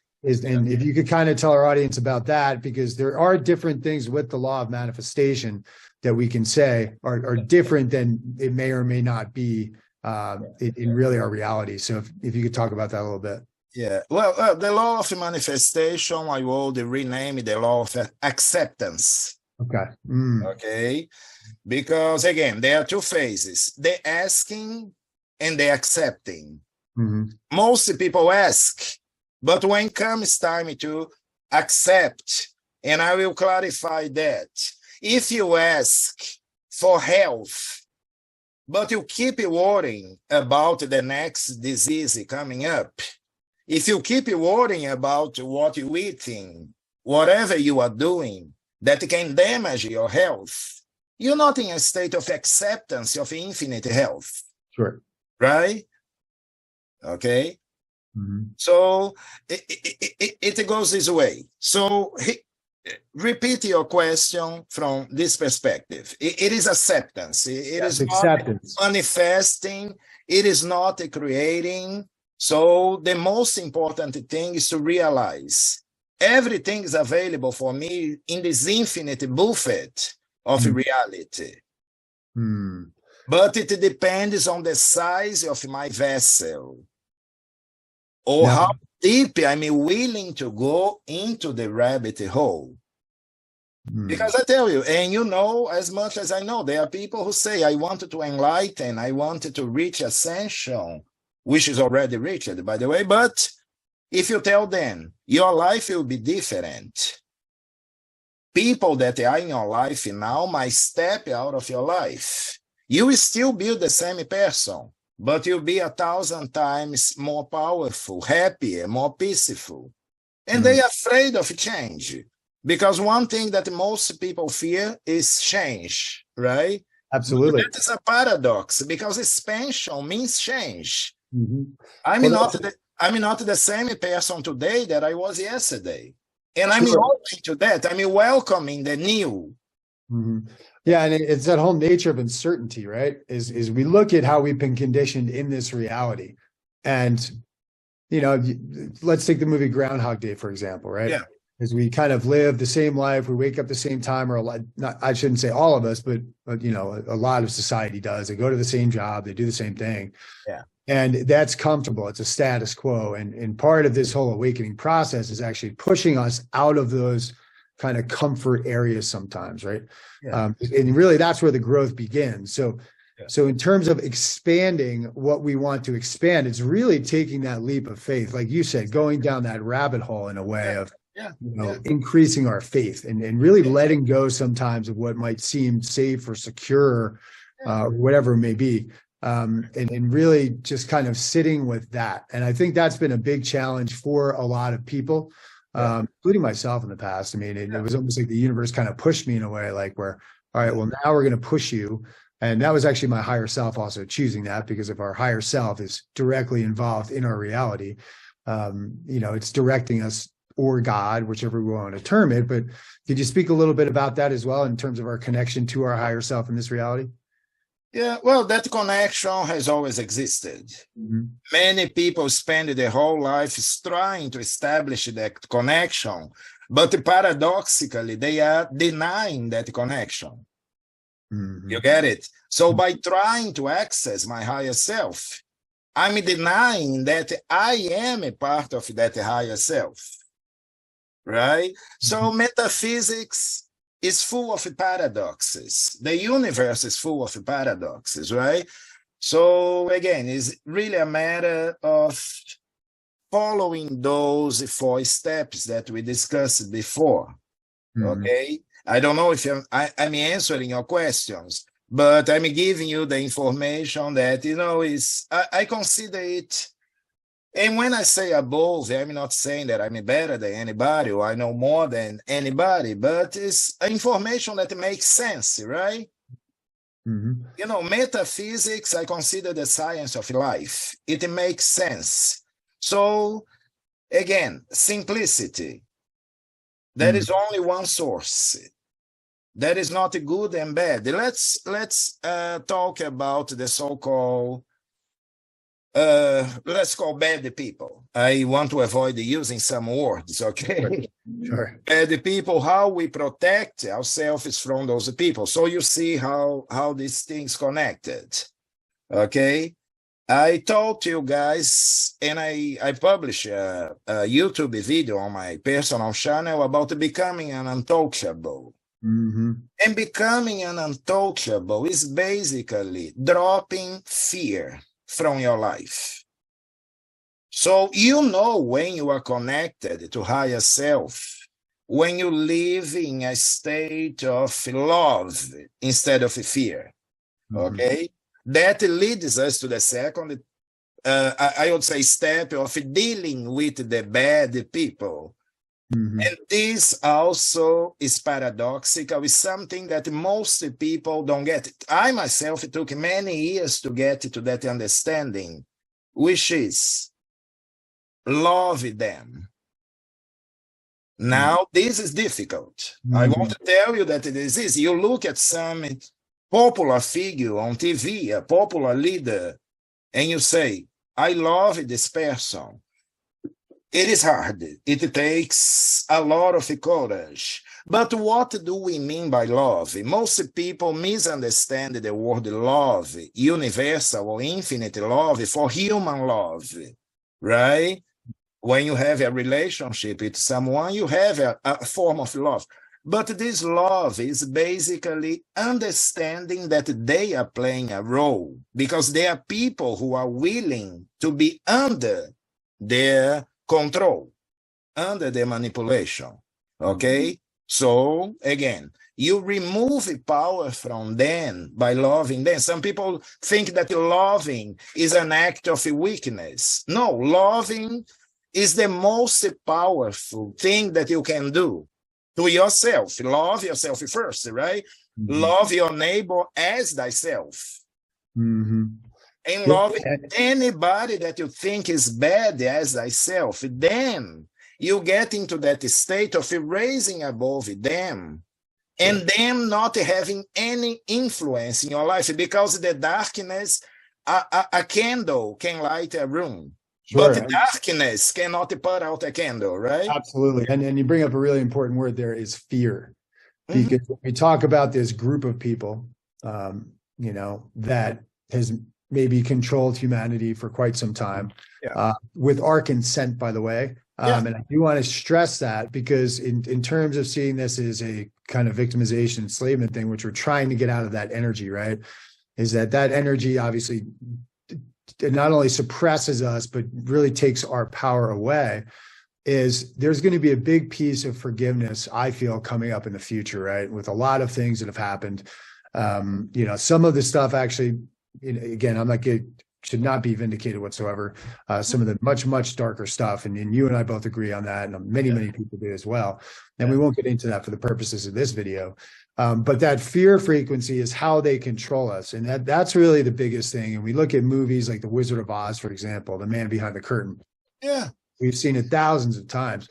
And if you could kind of tell our audience about that, because there are different things with the law of manifestation that we can say are different than it may or may not be in really our reality. So if you could talk about that a little bit. Yeah, well, the law of manifestation, I would rename it the law of acceptance. Okay. Okay, because again, there are two phases: the asking and the accepting. Most people ask, but when comes time to accept, and I will clarify that, if you ask for health, but you keep worrying about the next disease coming up, if you keep worrying about what you're eating, whatever you are doing that can damage your health, you're not in a state of acceptance of infinite health. Sure. Right? Okay. So it goes this way. So repeat your question from this perspective. It is acceptance. It is acceptance. Not manifesting. It is not creating. So the most important thing is to realize everything is available for me in this infinite buffet of reality. But it depends on the size of my vessel, or how deep I'm willing to go into the rabbit hole. Because I tell you, and you know, as much as I know, there are people who say, I wanted to enlighten, I wanted to reach ascension, which is already reached, by the way. But if you tell them, your life will be different. People that are in your life now might step out of your life. You will still be the same person, but you'll be 1,000 times more powerful, happier, more peaceful. And they are afraid of change. Because one thing that most people fear is change, right? Absolutely. That is a paradox, because expansion means change. I'm not the same person today that I was yesterday. And I'm open to that. I'm welcoming the new. Yeah, and it's that whole nature of uncertainty, right? Is we look at how we've been conditioned in this reality. And, you know, let's take the movie Groundhog Day, for example, right? Yeah. As we kind of live the same life, we wake up the same time, or a lot, not, I shouldn't say all of us, but you know, a lot of society does. They go to the same job, they do the same thing. Yeah. And that's comfortable. It's a status quo. And part of this whole awakening process is actually pushing us out of those kind of comfort areas sometimes, right? Yeah. And really that's where the growth begins. So in terms of expanding what we want to expand, it's really taking that leap of faith, like you said, going down that rabbit hole in a way of increasing our faith and really letting go sometimes of what might seem safe or secure, whatever it may be. And really just kind of sitting with that. And I think that's been a big challenge for a lot of people, including myself in the past. I mean, it was almost like the universe kind of pushed me in a way like where, all right, well, now we're going to push you. And that was actually my higher self also choosing that, because if our higher self is directly involved in our reality, you know, it's directing us, or God, whichever we want to term it. But could you speak a little bit about that as well in terms of our connection to our higher self in this reality? Yeah, well, that connection has always existed. Many people spend their whole life trying to establish that connection, but paradoxically, they are denying that connection. You get it? So by trying to access my higher self, I'm denying that I am a part of that higher self. Right? So metaphysics is full of paradoxes. The universe is full of paradoxes, right? So again, it's really a matter of following those 4 steps that we discussed before. Okay? I don't know if I'm answering your questions, but I'm giving you the information that, you know, I consider it. And when I say above, I'm not saying that I'm better than anybody or I know more than anybody, but it's information that makes sense, right? You know, metaphysics, I consider the science of life. It makes sense. So, again, simplicity. There is only one source. That is not good and bad. Let's talk about the so-called, let's call bad people. I want to avoid using some words, okay? Sure. Bad people, how we protect ourselves from those people. So you see how these things connected, okay? I told you guys, and I published a YouTube video on my personal channel about becoming an untouchable. Mm-hmm. And becoming an untouchable is basically dropping fear from your life. So you know when you are connected to higher self, when you live in a state of love instead of fear, okay? That leads us to the second, I would say, step of dealing with the bad people. And this also is paradoxical, is something that most people don't get. I myself, it took many years to get to that understanding, which is love them. Now, this is difficult. I want to tell you that it is easy. You look at some popular figure on TV, a popular leader, and you say, I love this person. It is hard. It takes a lot of courage. But what do we mean by love? Most people misunderstand the word love, universal or infinite love, for human love, right? When you have a relationship with someone, you have a form of love. But this love is basically understanding that they are playing a role, because there are people who are willing to be under their control, under the manipulation, okay? So, again, you remove power from them by loving them. Some people think that loving is an act of weakness. No, loving is the most powerful thing that you can do to yourself. Love yourself first, right? Love your neighbor as thyself. And love anybody that you think is bad as thyself. Then you get into that state of raising above them, and them not having any influence in your life, because the darkness, a candle can light a room, but the darkness cannot put out a candle, right? Absolutely. And you bring up a really important word there, is fear. Because when we talk about this group of people, you know, that has maybe controlled humanity for quite some time, with our consent, by the way. And I do want to stress that, because in terms of seeing this as a kind of victimization, enslavement thing, which we're trying to get out of that energy, right? Is that energy obviously it not only suppresses us, but really takes our power away. Is there's going to be a big piece of forgiveness, I feel, coming up in the future, right? With a lot of things that have happened. You know, some of the stuff actually, again, I'm not getting, should not be vindicated whatsoever. Some of the much darker stuff, and you and I both agree on that, and many people do as well. And we won't get into that for the purposes of this video. But that fear frequency is how they control us, and that's really the biggest thing. And we look at movies like The Wizard of Oz, for example, The Man Behind the Curtain. We've seen it thousands of times,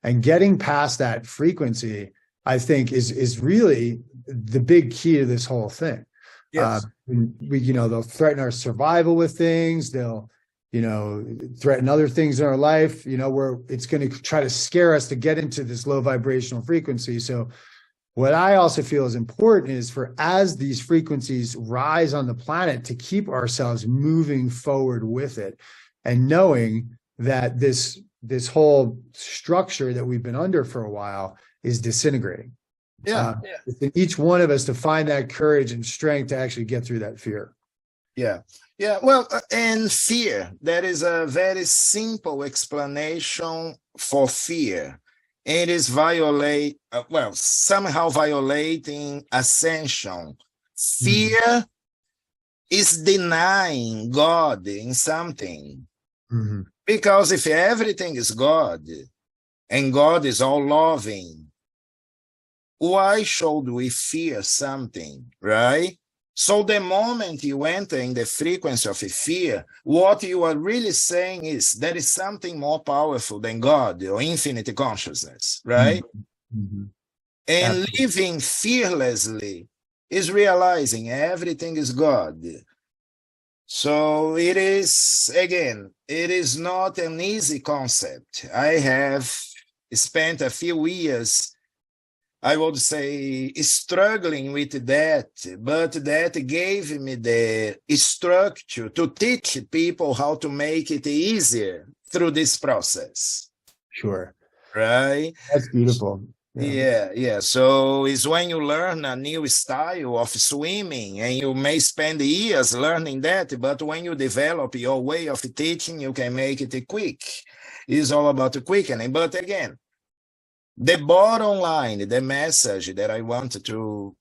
and getting past that frequency, I think, is really the big key to this whole thing. We, you know, they'll threaten our survival with things. They'll, you know, threaten other things in our life, you know, where it's going to try to scare us to get into this low vibrational frequency. So what I also feel is important is for, as these frequencies rise on the planet, to keep ourselves moving forward with it, and knowing that this whole structure that we've been under for a while is disintegrating. Each one of us to find that courage and strength to actually get through that fear. Well, and fear, there is a very simple explanation for fear. It is somehow violating ascension. Fear is denying God in something. Because if everything is God, and God is all loving, why should we fear something, right? So the moment you enter in the frequency of fear, what you are really saying is there is something more powerful than God or infinite consciousness, right? And Absolutely. living fearlessly is realizing everything is God. So it is, again, it is not an easy concept. I have spent a few years, I would say, struggling with that, but that gave me the structure to teach people how to make it easier through this process. Sure. Right? That's beautiful. Yeah. So it's when you learn a new style of swimming, and you may spend years learning that, but when you develop your way of teaching, you can make it quick. It's all about quickening. But again, the bottom line, the message that I want to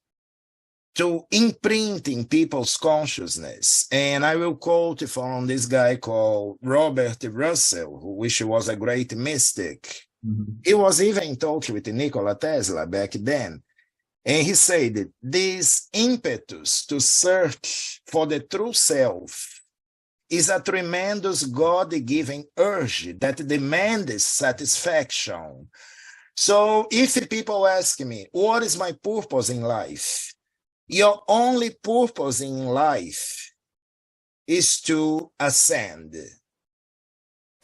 imprint in people's consciousness, and I will quote from this guy called Robert Russell, which was a great mystic. He was even in touch with Nikola Tesla back then. And he said, this impetus to search for the true self is a tremendous God-given urge that demands satisfaction. So if people ask me, what is my purpose in life? Your only purpose in life is to ascend.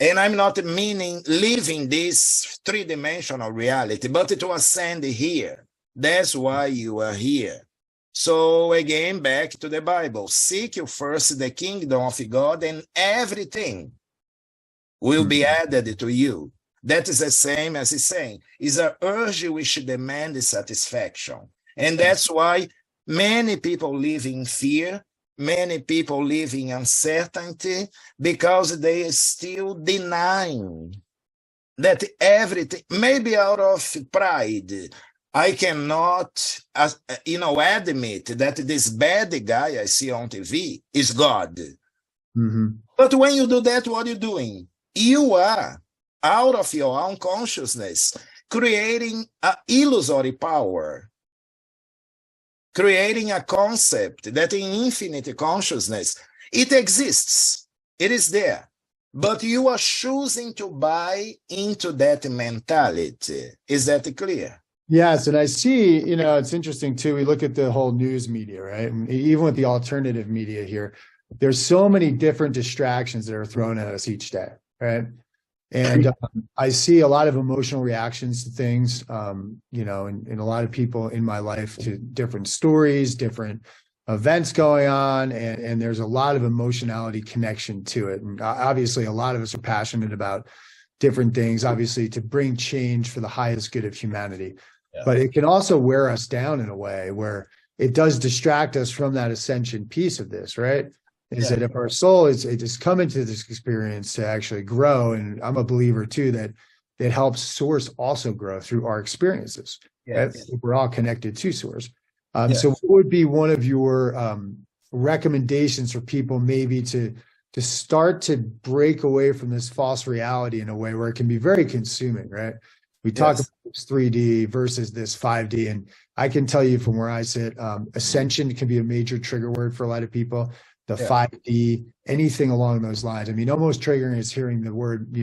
And I'm not meaning living this three-dimensional reality, but to ascend here. That's why you are here. So again, back to the Bible. Seek you first the kingdom of God, and everything will be added to you. That is the same as he's saying. It's an urge which demands satisfaction. And that's why many people live in fear. Many people live in uncertainty because they are still denying that everything, maybe out of pride, I cannot, admit that this bad guy I see on TV is God. But when you do that, what are you doing? You are, out of your own consciousness, creating an illusory power. Creating a concept that in infinite consciousness, it exists, it is there, but you are choosing to buy into that mentality. Is that clear? Yes, and I see, it's interesting too. We look at the whole news media, right? And even with the alternative media here, there's so many different distractions that are thrown at us each day, right? And I see a lot of emotional reactions to things, and a lot of people in my life to different stories, different events going on, and there's a lot of emotionality connection to it. And obviously, a lot of us are passionate about different things, obviously, to bring change for the highest good of humanity. Yeah. But it can also wear us down in a way where it does distract us from that ascension piece of this, right? Is that if our soul is coming to this experience to actually grow, and I'm a believer too that it helps source also grow through our experiences. Right? We're all connected to source. So what would be one of your recommendations for people maybe to start to break away from this false reality in a way where it can be very consuming, right? We talk about this 3D versus this 5D, and I can tell you from where I sit, ascension can be a major trigger word for a lot of people. The 5D, anything along those lines. I mean, almost triggering is hearing the word,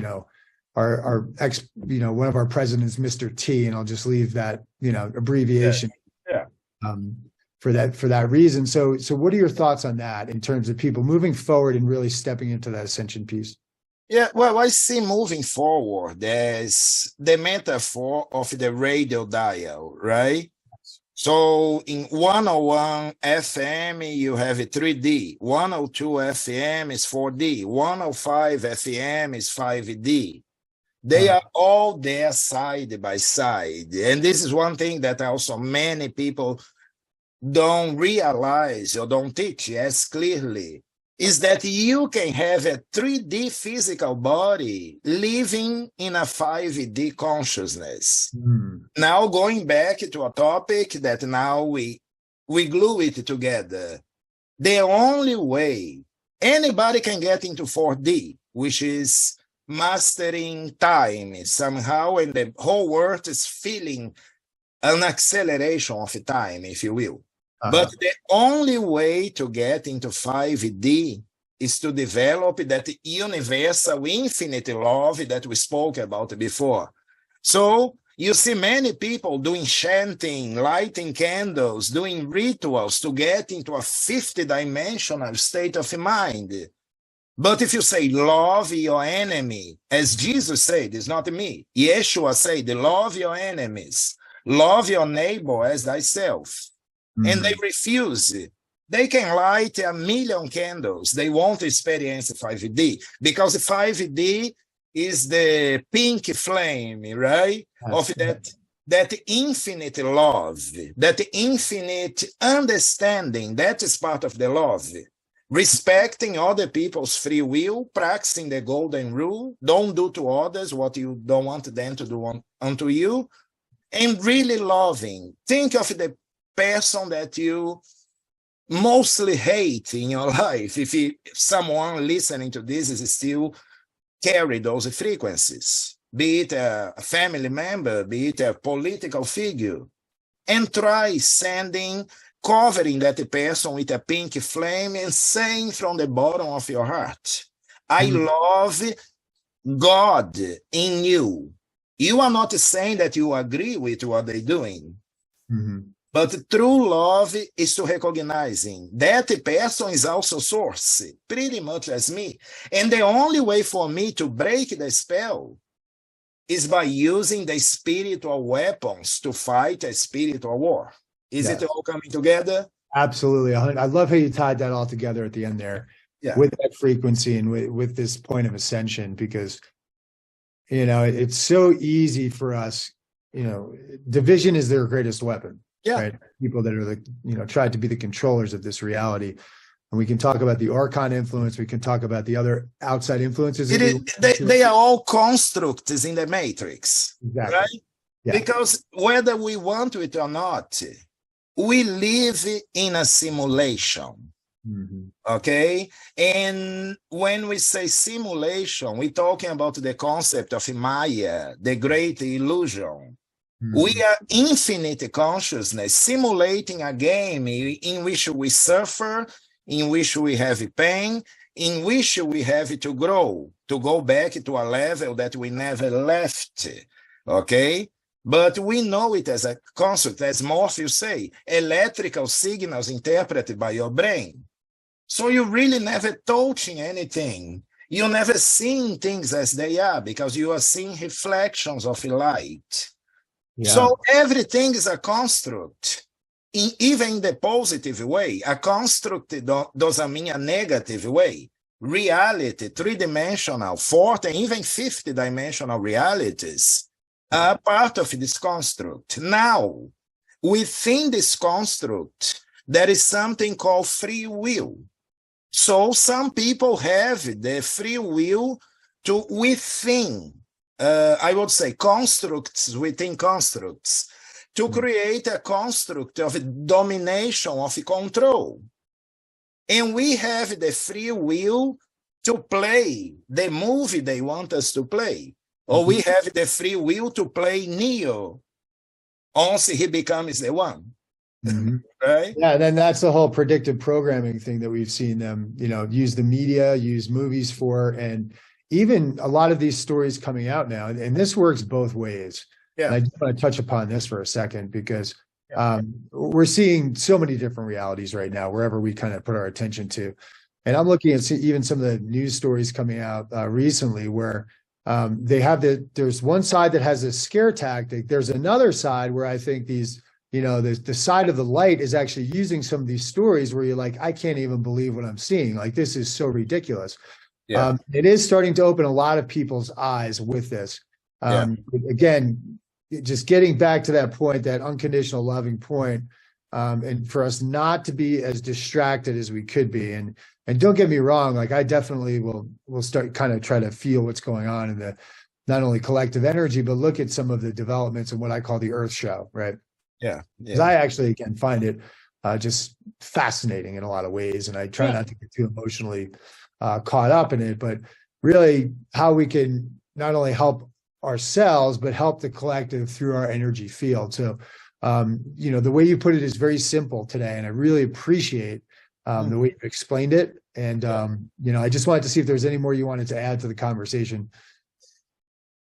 our one of our presidents, Mr. T, and I'll just leave that, abbreviation for that reason. So what are your thoughts on that in terms of people moving forward and really stepping into that ascension piece? Yeah, well, I see moving forward, there's the metaphor of the radio dial, right? So in 101 FM, you have a 3D. 102 FM is 4D. 105 FM is 5D. They are all there side by side. And this is one thing that also many people don't realize or don't teach as clearly, is that you can have a 3D physical body living in a 5D consciousness. Now going back to a topic that now we glue it together. The only way anybody can get into 4D, which is mastering time somehow, and the whole world is feeling an acceleration of time, if you will. But the only way to get into 5D is to develop that universal infinite love that we spoke about before. So You see many people doing chanting, lighting candles, doing rituals to get into a fifth dimensional state of mind. But if you say love your enemy, as Jesus said, it's not me. Yeshua said, love your enemies, love your neighbor as thyself. And they refuse. They can light 1,000,000 candles. They won't experience 5D because 5D is the pink flame, right? Of that infinite love, that infinite understanding. That is part of the love. Respecting other people's free will, practicing the golden rule, don't do to others what you don't want them to do unto you, and really loving. Think of the person that you mostly hate in your life. If someone listening to this is still carry those frequencies, be it a family member, be it a political figure, and try covering that person with a pink flame and saying from the bottom of your heart, I love God in you. You are not saying that you agree with what they're doing, but true love is to recognizing that person is also source, pretty much as me. And the only way for me to break the spell is by using the spiritual weapons to fight a spiritual war. Is it all coming together? Absolutely. I love how you tied that all together at the end there with that frequency and with this point of ascension, because, it's so easy for us, division is their greatest weapon. Right? People that are tried to be the controllers of this reality. And we can talk about the Archon influence. We can talk about the other outside influences. They are all constructs in the matrix, right? Yeah. Because whether we want it or not, we live in a simulation, okay? And when we say simulation, we're talking about the concept of Maya, the great illusion. We are infinite consciousness simulating a game in which we suffer, in which we have pain, in which we have to grow, to go back to a level that we never left, okay? But we know it as a construct, as Morpheus say, electrical signals interpreted by your brain. So you really never touching anything. You never seeing things as they are because you are seeing reflections of light. Yeah. So everything is a construct, even in the positive way. A construct doesn't mean a negative way. Reality, three-dimensional, fourth, and even fifth-dimensional realities are part of this construct. Now, within this construct, there is something called free will. So some people have the free will to within, I would say, constructs within constructs, to create a construct of domination, of control. And we have the free will to play the movie they want us to play. Or we have the free will to play Neo once he becomes the one. Right? Yeah, and then that's the whole predictive programming thing that we've seen them, use the media, use movies for, and even a lot of these stories coming out now, and this works both ways. Yeah. And I just want to touch upon this for a second because we're seeing so many different realities right now, wherever we kind of put our attention to. And I'm looking at even some of the news stories coming out recently where they have there's one side that has a scare tactic. There's another side where I think these, the side of the light is actually using some of these stories where you're like, I can't even believe what I'm seeing. Like, this is so ridiculous. Yeah. It is starting to open a lot of people's eyes with this. Again, just getting back to that point, that unconditional loving point, and for us not to be as distracted as we could be. And don't get me wrong, like I definitely will start kind of try to feel what's going on in the not only collective energy, but look at some of the developments in what I call the Earth Show, right? Yeah. Because I actually, again, find it just fascinating in a lot of ways. And I try not to get too emotionally caught up in it, but really how we can not only help ourselves, but help the collective through our energy field. So, the way you put it is very simple today. And I really appreciate the way you've explained it. And, I just wanted to see if there's any more you wanted to add to the conversation.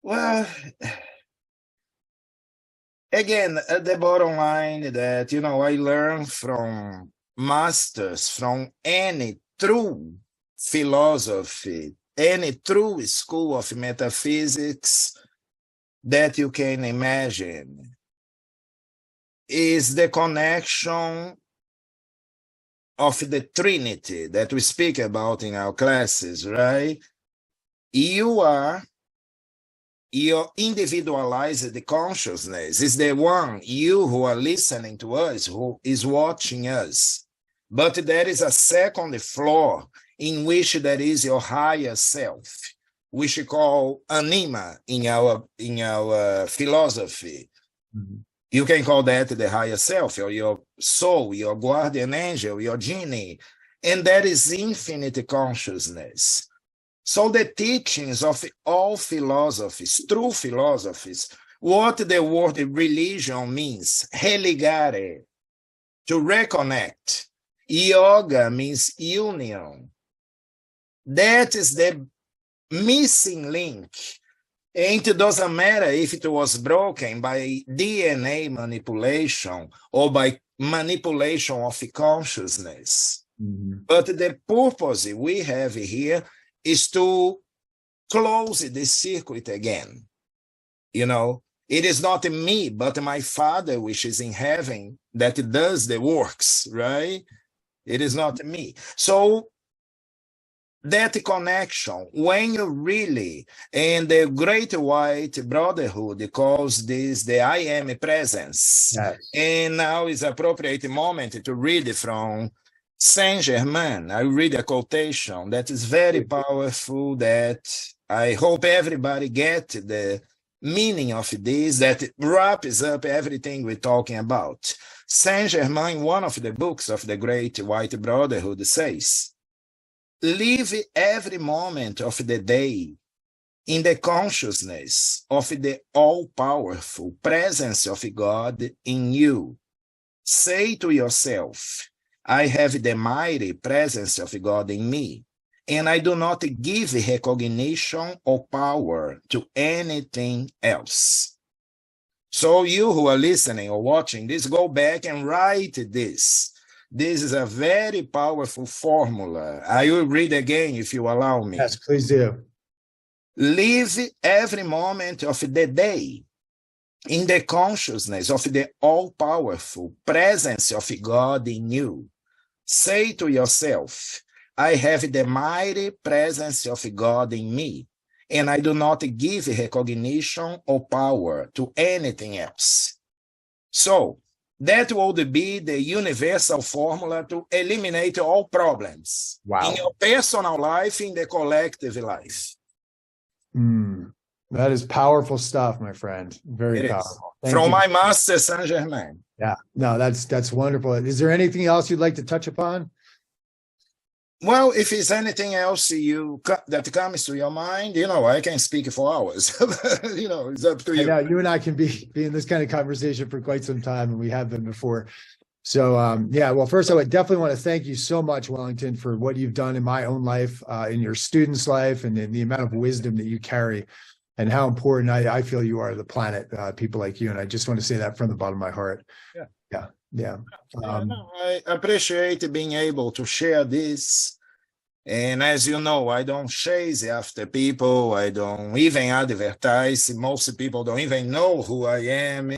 Well, again, at the bottom line that, you know, I learn from masters, from any true philosophy, any true school of metaphysics that you can imagine, is the connection of the Trinity that we speak about in our classes, right? Your individualized consciousness is the one, you who are listening to us, who is watching us. But there is a second floor in which there is your higher self, which we call anima in our philosophy. Mm-hmm. You can call that the higher self, or your soul, your guardian angel, your genie, and that is infinite consciousness. So the teachings of all philosophies, true philosophies, what the word religion means, religare, to reconnect. Yoga means union. That is the missing link. And it doesn't matter if it was broken by DNA manipulation or by manipulation of consciousness. Mm-hmm. But the purpose we have here is to close the circuit again. You know, it is not me, but my Father, which is in heaven, that does the works, right? It is not me. So that connection, when you really, and the Great White Brotherhood calls this the I am presence. Yes. And now is appropriate moment to read from Saint-Germain. I read a quotation that is very powerful, that I hope everybody get the meaning of this, that wraps up everything we're talking about. Saint-Germain, one of the books of the Great White Brotherhood, says, live every moment of the day in the consciousness of the all-powerful presence of God in you. Say to yourself, I have the mighty presence of God in me, and I do not give recognition or power to anything else. So you who are listening or watching this, go back and write this. This is a very powerful formula. I will read again if you allow me. Yes, please do. Live every moment of the day in the consciousness of the all-powerful presence of God in you. Say to yourself, I have the mighty presence of God in me, and I do not give recognition or power to anything else. So, that would be the universal formula to eliminate all problems. Wow. In your personal life, in the collective life. That is powerful stuff, my friend. Very powerful. From my master, Saint-Germain. Yeah, no, that's wonderful. Is there anything else you'd like to touch upon? Well, if it's anything else that comes to your mind, you know, I can speak for hours. You know, it's up to you. I know, you and I can be in this kind of conversation for quite some time, and we have been before. So, yeah, well, first, I would definitely want to thank you so much, Wellington, for what you've done in my own life, in your students' life, and in the amount of wisdom that you carry, and how important I feel you are to the planet, people like you. And I just want to say that from the bottom of my heart. Yeah. I appreciate being able to share this. And as you know, I don't chase after people. I don't even advertise. Most people don't even know who I am.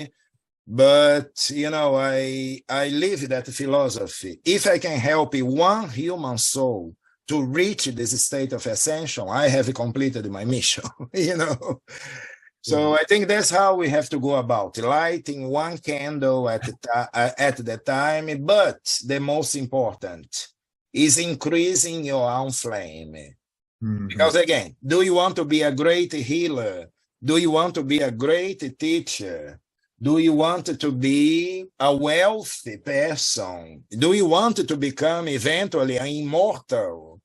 But, you know, I live that philosophy. If I can help one human soul to reach this state of ascension, I have completed my mission, you know. So I think that's how we have to go about, lighting one candle at the time. But the most important is increasing your own flame. Mm-hmm. Because again, do you want to be a great healer? Do you want to be a great teacher? Do you want to be a wealthy person? Do you want to become eventually an immortal?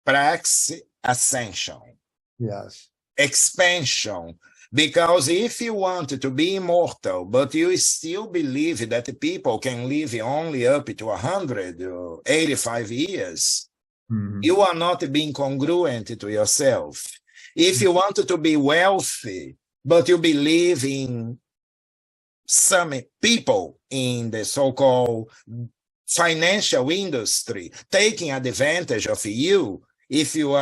Practice ascension. Yes. Expansion. Because if you want to be immortal, but you still believe that people can live only up to 185 years, you are not being congruent to yourself. If you want to be wealthy, but you believe in some people in the so-called financial industry taking advantage of you if you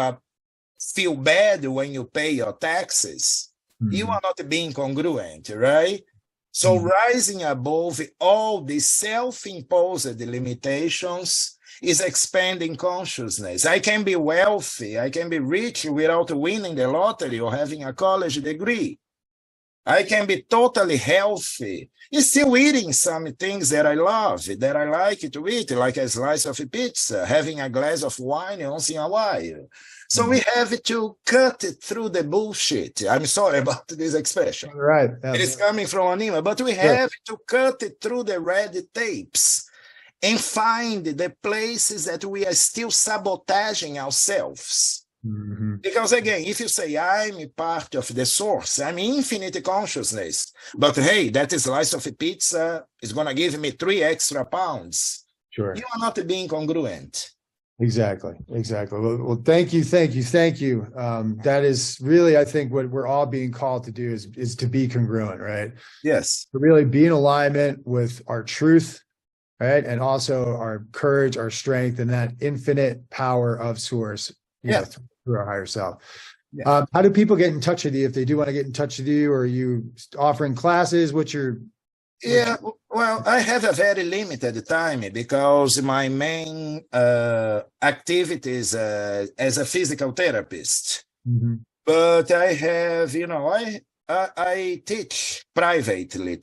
feel bad when you pay your taxes. You are not being congruent, right? So rising above all the self-imposed limitations is expanding consciousness. I can be wealthy, I can be rich without winning the lottery or having a college degree. I can be totally healthy, still eating some things that I love, that I like to eat, like a slice of pizza, having a glass of wine once in a while. So we have to cut it through the bullshit. I'm sorry about this expression. Right. It is coming from an email, but we have to cut it through the red tapes and find the places that we are still sabotaging ourselves. Because again, if you say, I'm part of the source, I'm infinite consciousness, but hey, that slice of pizza is going to give me 3 extra pounds. Sure. You are not being congruent. Exactly. Well, thank you. That is really, I think, what we're all being called to do is to be congruent, right? Yes. To really be in alignment with our truth, right? And also our courage, our strength, and that infinite power of source, through our higher self. Yeah. How do people get in touch with you if they do want to get in touch with you? Or are you offering classes? Well, I have a very limited time because my main activities as a physical therapist. But I have, I teach privately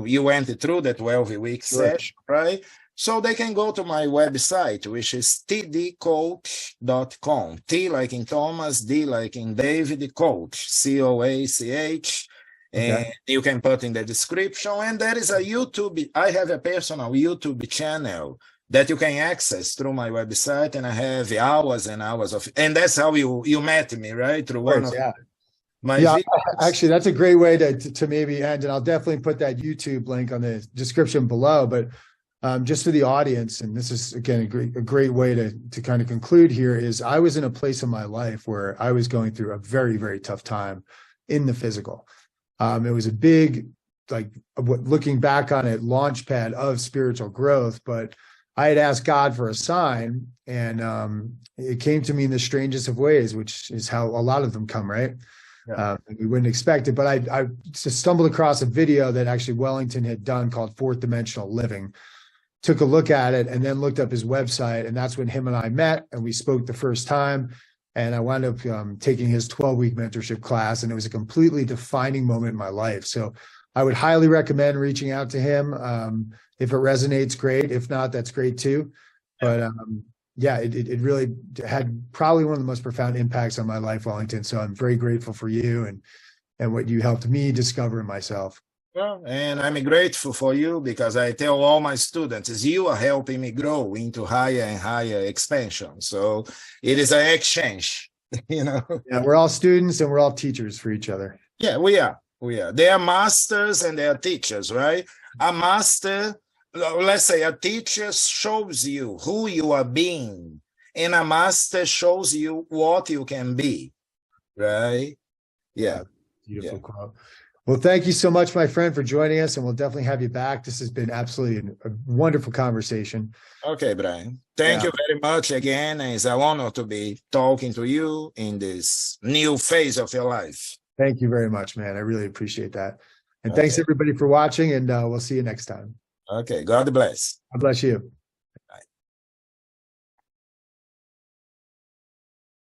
you went through the 12-week session, right? So they can go to my website, which is tdcoach.com. T like in Thomas, D like in David, coach, COACH. And you can put in the description. And there is a YouTube. I have a personal YouTube channel that you can access through my website. And I have hours and hours of, and that's how you met me, right? Through one of my videos. Actually, that's a great way to maybe end. And I'll definitely put that YouTube link on the description below. But just for the audience, and this is, again, a great way to kind of conclude here, is I was in a place in my life where I was going through a very, very tough time in the physical. It was a big, looking back on it, launch pad of spiritual growth. But I had asked God for a sign, and it came to me in the strangest of ways, which is how a lot of them come, right? We wouldn't expect it. But I just stumbled across a video that actually Wellington had done called Fourth Dimensional Living. Took a look at it and then looked up his website. And that's when him and I met and we spoke the first time. And I wound up taking his 12-week mentorship class, and it was a completely defining moment in my life. So I would highly recommend reaching out to him. If it resonates, great. If not, that's great too. But it really had probably one of the most profound impacts on my life, Wellington. So I'm very grateful for you and what you helped me discover in myself. Well, and I'm grateful for you because I tell all my students, you are helping me grow into higher and higher expansion. So it is an exchange, Yeah, we're all students and we're all teachers for each other. Yeah, we are. They are masters and they are teachers, right? A master, let's say a teacher shows you who you are being, and a master shows you what you can be, right? Yeah. Beautiful quote. Well, thank you so much, my friend, for joining us, and we'll definitely have you back. This has been absolutely a wonderful conversation. Okay, Brian. Thank you very much again. It's an honor to be talking to you in this new phase of your life. Thank you very much, man. I really appreciate that. And thanks, everybody, for watching, and we'll see you next time. Okay. God bless. God bless you.